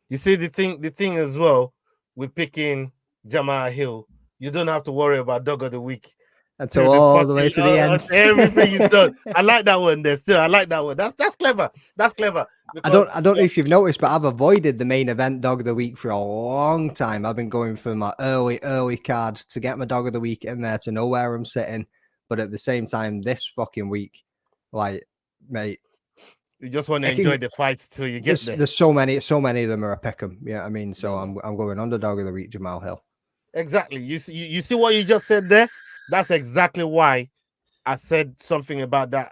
You see the thing as well with picking Jamal Hill. You don't have to worry about dog of the week until all the way to the end. Everything is done. I like that one there. Still, I like that one. That's clever. That's clever. I don't know if you've noticed, but I've avoided the main event dog of the week for a long time. I've been going for my early card to get my dog of the week in there to know where I'm sitting. But at the same time, this fucking week, like, mate, you just want to enjoy the fights till you get there. There's so many of them are a pick 'em. Yeah, I mean, so I'm going underdog of the week, Jamal Hill. Exactly. You see what you just said there? That's exactly why I said something about that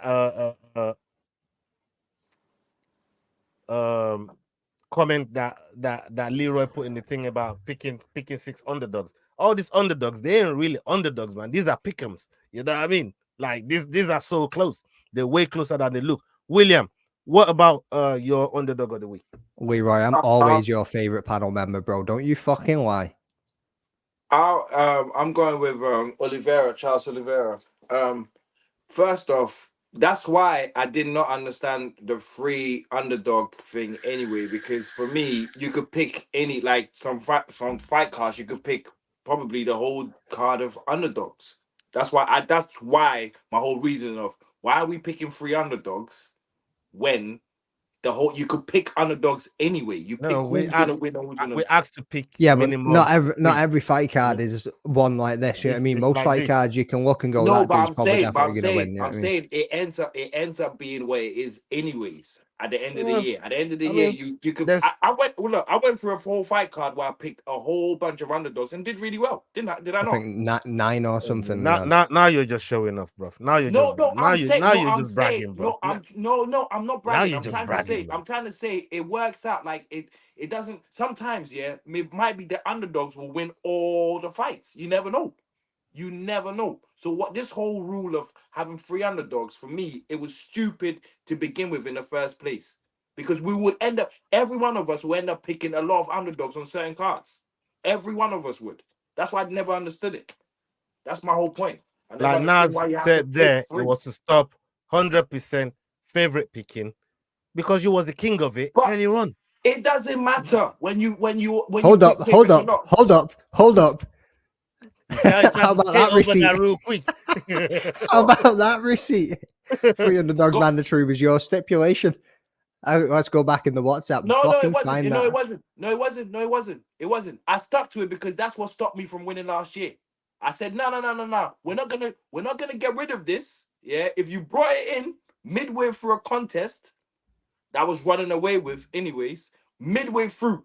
comment that Leroy put in the thing about picking 6 underdogs. All these underdogs, they ain't really underdogs, man. These are pick'ems. You know what I mean? Like these are so close. They're way closer than they look. William, what about your underdog of the week? Leroy, I'm always your favorite panel member, bro. Don't you fucking lie. I'm going with Charles Oliveira. First off, that's why I did not understand the free underdog thing anyway, because for me, you could pick any, like some fight cards, you could pick probably the whole card of underdogs. That's why my whole reason of why are we picking free underdogs when you could pick underdogs anyway. You pick who's gonna win and who's gonna we asked to pick. Yeah, but not every fight card is one like this. You know what I mean? Most fight cards you can look and go, no, that but dude's probably definitely gonna win. I'm saying it ends up being where it is anyways. At the end of the year, you could. I went for a whole fight card where I picked a whole bunch of underdogs and did really well. Did I not? I think 9 or something. Now you're just showing off, bro. Now you're just bragging, bro. No, I'm not bragging. I'm trying to say it works out like it doesn't. Sometimes, it might be the underdogs will win all the fights. You never know. So what this whole rule of having 3 underdogs, for me, it was stupid to begin with in the first place, because we would every one of us would end up picking a lot of underdogs on certain cards. Every one of us would. That's why I never understood it. That's my whole point. Like Naz said there, it was to stop 100% favorite picking because you was the king of it and you run. It doesn't matter when you hold up. How about that receipt? Real quick. How about that receipt? 3 underdogs mandatory was your stipulation. Let's go back in the WhatsApp. It wasn't. I stuck to it because that's what stopped me from winning last year. I said, no. We're not gonna get rid of this. Yeah, if you brought it in midway through a contest that was running away with, anyways, midway through,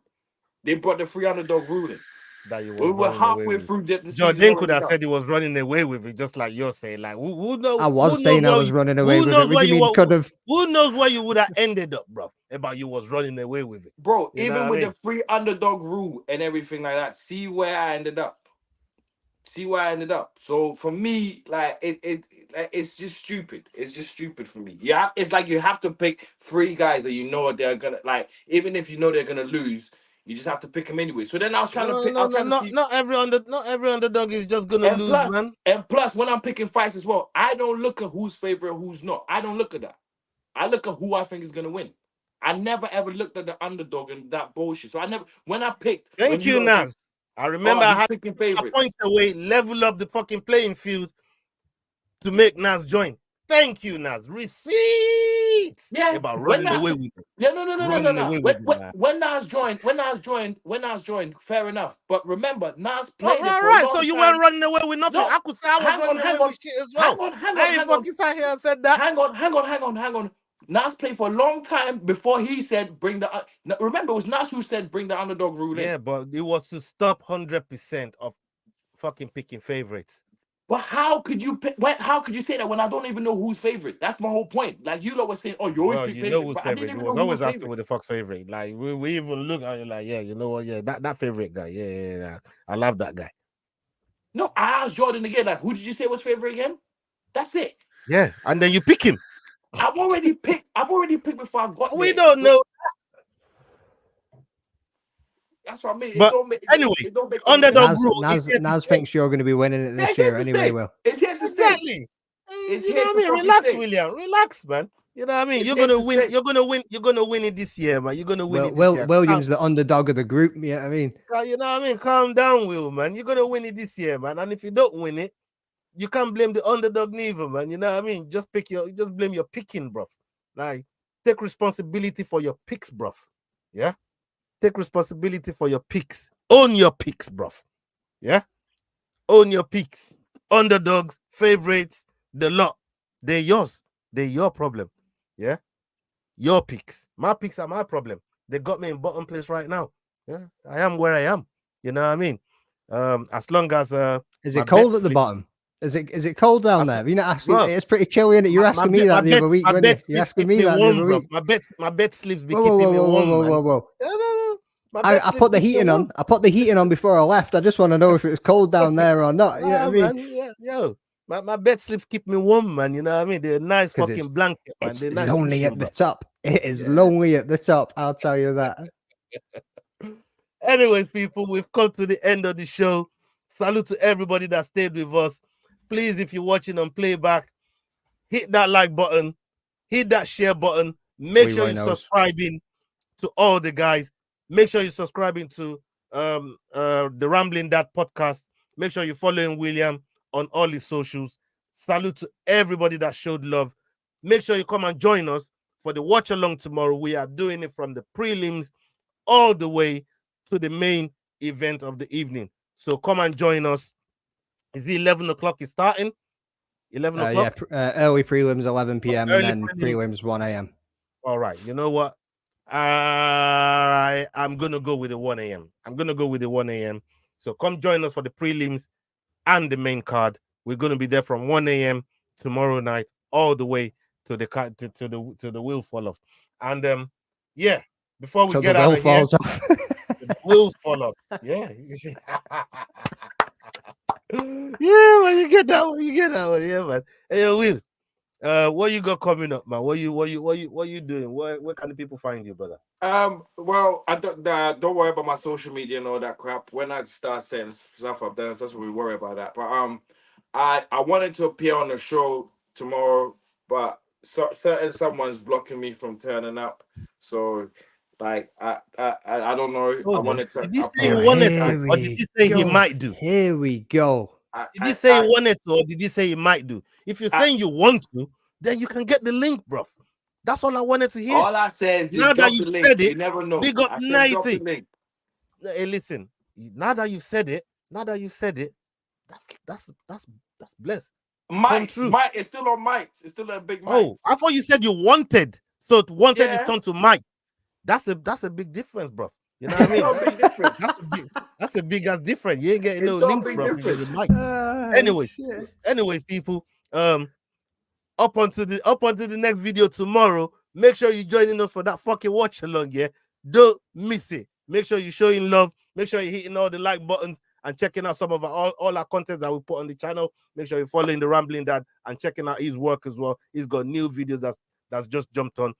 they brought the 3 underdog rule in. We were halfway through the Jordan could have said he was running away with it, just like you're saying. Like, who knows? I was saying I was running away with it. Who knows where you would have ended up, bro? About you was running away with it, bro. Even with the 3 underdog rule and everything like that, see where I ended up. See where I ended up. So for me, like it's just stupid. It's just stupid for me. Yeah, it's like you have to pick 3 guys that you know they're gonna like. Even if you know they're gonna lose, you just have to pick them anyway. So then I was trying to No, pick. I no, was no, trying to not see. not every underdog is just gonna And lose, plus, man. when I'm picking fights as well, I don't look at who's favorite, who's not. I don't look at that. I look at who I think is gonna win. I never ever looked at the underdog and that bullshit. So I never when I picked when Thank you you, lot said, Naz. I oh, remember I he's had picking a favorites. point away, level up the fucking playing field to make Naz join. Thank you, Naz. Receipts. Yeah, About when running that away with it. yeah, no. Running away with it, man. When Nas joined, fair enough. But remember, Nas All played it right, for a right. So long you time. weren't running away with nothing. No, I could say I was running away with shit as well. I ain't hang on. fucking sat here and said that. Hang on. Nas played for a long time before he said bring the. Remember, it was Nas who said bring the underdog rule in. Yeah, but it was to stop 100% of fucking picking favorites. But how could you pick? How could you say that when I don't even know who's favorite? That's my whole point. Like you lot were saying, oh, you always Well, pick you know favorites, who's but I didn't favorite. It even was know who always was asking favorite. with the Fox favorite. Like we even look at it like, yeah, you know what? Yeah, that favorite guy. Yeah. I love that guy. No, I asked Jordan again. Like, who did you say was favorite again? That's it. Yeah, and then you pick him. I've already picked before I got We there. don't know. That's what I mean. But anyway, it don't make underdog sense. rule. Naz thinks you're going to be winning it Yeah, this it's here year to anyway, stay. Will. It's here to stay. Exactly. It's You here know to what I mean? fucking Relax, stay. William. Relax, man. You know what I mean? It's You're here gonna to win. stay. You're gonna win it this year, man. You're gonna win it this year. William's the underdog of the group. Yeah, I mean, You know what I mean? Calm down, Will, man. You're gonna win it this year, man. And if you don't win it, you can't blame the underdog neither, man. You know what I mean? Just blame your picking, bruv. Like, take responsibility for your picks, bruv. Yeah? Take responsibility for your picks. Own your picks, bruv. Yeah? Own your picks. Underdogs, favorites, the lot. They're yours. They're your problem. Yeah? Your picks. My picks are my problem. They got me in bottom place right now. Yeah? I am where I am. You know what I mean? As long as is it cold at the bottom? Is it cold down there? You're not asking. It's pretty chilly, isn't it? You're asking me that the other week, weren't you? You're asking me that the other week. My bed sleeps be keeping me warm. Whoa. I put the heating on. I put the heating on before I left. I just want to know if it was cold down there or not. You know what I mean? Yeah, yo, my bed sleeps keep me warm, man. You know what I mean? They're nice fucking blanket, man. It's They're nice lonely cushion, at the bro. top. It is lonely at the top. I'll tell you that. Anyways, people, we've come to the end of the show. Salute to everybody that stayed with us. Please, if you're watching on playback, hit that like button, hit that share button. Make sure you're subscribing to all the guys. Make sure you're subscribing to the Rambling Dad podcast. Make sure you're following William on all his socials. Salute to everybody that showed love. Make sure you come and join us for the watch along tomorrow. We are doing it from the prelims all the way to the main event of the evening. So come and join us. Is it 11 o'clock is starting? 11 o'clock? Yeah, early prelims 11 p.m. and then prelims 1 a.m. All right. You know what? I'm going to go with the 1 a.m. I'm going to go with the 1 a.m. So come join us for the prelims and the main card. We're going to be there from 1 a.m. tomorrow night all the way to the wheel fall off. And yeah, before we get out of here, the wheels fall off. Yeah. Yeah, man, you get that one. Yeah, man. Hey, Will. What you got coming up, man? What you doing? Where can the people find you, brother? Well, I don't worry about my social media and all that crap. When I start setting stuff up, then that's when we worry about that. But I wanted to appear on the show tomorrow, but certain someone's blocking me from turning up. So, like, I don't know. I wanted to. Did he say he wanted to, or did he say he might do? Here we go. Did he say he wanted to, or did he say he might do? If you're saying you want to, then you can get the link, bro. That's all I wanted to hear. All I said is now that you said it, you never know. We got drop the link. Hey, listen. Now that you've said it, that's blessed. Might. It's still on might. It's still a big might. Oh, I thought you said you wanted. So wanted is turned to might. That's a big difference, bro. You know what I mean? It's a big difference. That's a big ass difference. You ain't getting no links, bro. Anyways, people. Up onto the next video tomorrow. Make sure you're joining us for that fucking watch along, yeah. Don't miss it. Make sure you're showing love. Make sure you're hitting all the like buttons and checking out some of all our content that we put on the channel. Make sure you're following the Rambling Dad and checking out his work as well. He's got new videos that's just jumped on.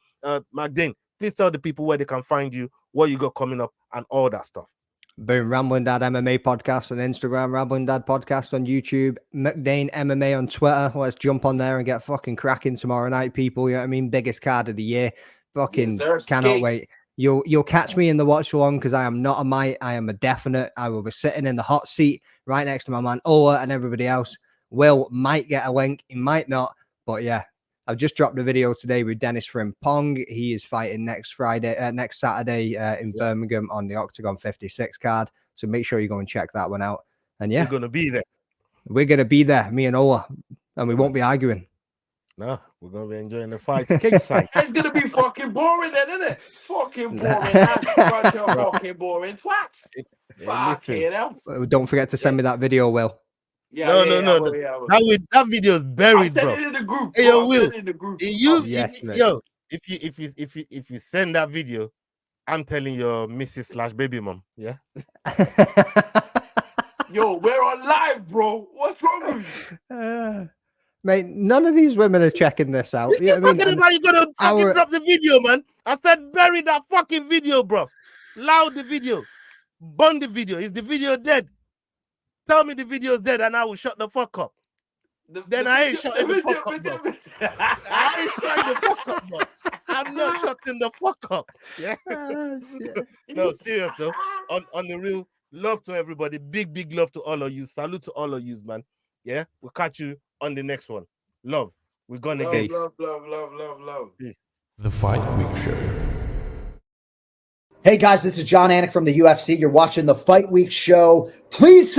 Magdane, please tell the people where they can find you, what you got coming up, and all that stuff. Boom, Rambling Dad MMA podcast on Instagram, Rambling Dad podcast on YouTube, McDane MMA on Twitter. Let's jump on there and get fucking cracking tomorrow night, people. You know what I mean? Biggest card of the year. Fucking cannot wait. You'll catch me in the watch along because I am not a mite. I am a definite. I will be sitting in the hot seat right next to my man Ola and everybody else. Will might get a link, he might not, but yeah. I've just dropped a video today with Dennis Frimpong. He is fighting next Saturday in Birmingham on the Octagon 56 card. So make sure you go and check that one out. And yeah, we're gonna be there. We're gonna be there, me and Ola, and we won't be arguing. No, we're gonna be enjoying the fight. Cage side. It's gonna be fucking boring then, isn't it? Fucking boring. That's fucking boring twats. Fucking hell. Don't forget to send me that video, Will. Yeah, no. That video is buried, bro. Send it in the group. Hey, yo, Will. In the group. If you send that video, I'm telling your Mrs. / baby mom. Yeah. Yo, we're on live, bro. What's wrong with you? Mate, none of these women are checking this out. You're talking about you gonna fucking drop the video, man. I said bury that fucking video, bro. Loud the video. Burn the video. Is the video dead? Tell me the video is dead and I will shut the fuck up. I ain't shutting the fuck up, bro. I ain't shutting the fuck up, bro. I'm not shutting the fuck up. Yeah. No, serious though. On the real, love to everybody. Big love to all of you. Salute to all of you, man. Yeah. We'll catch you on the next one. Love. We're gonna get love. Peace. The FightWeek Show. Hey guys, this is John Anik from the UFC. You're watching the FightWeek Show. Please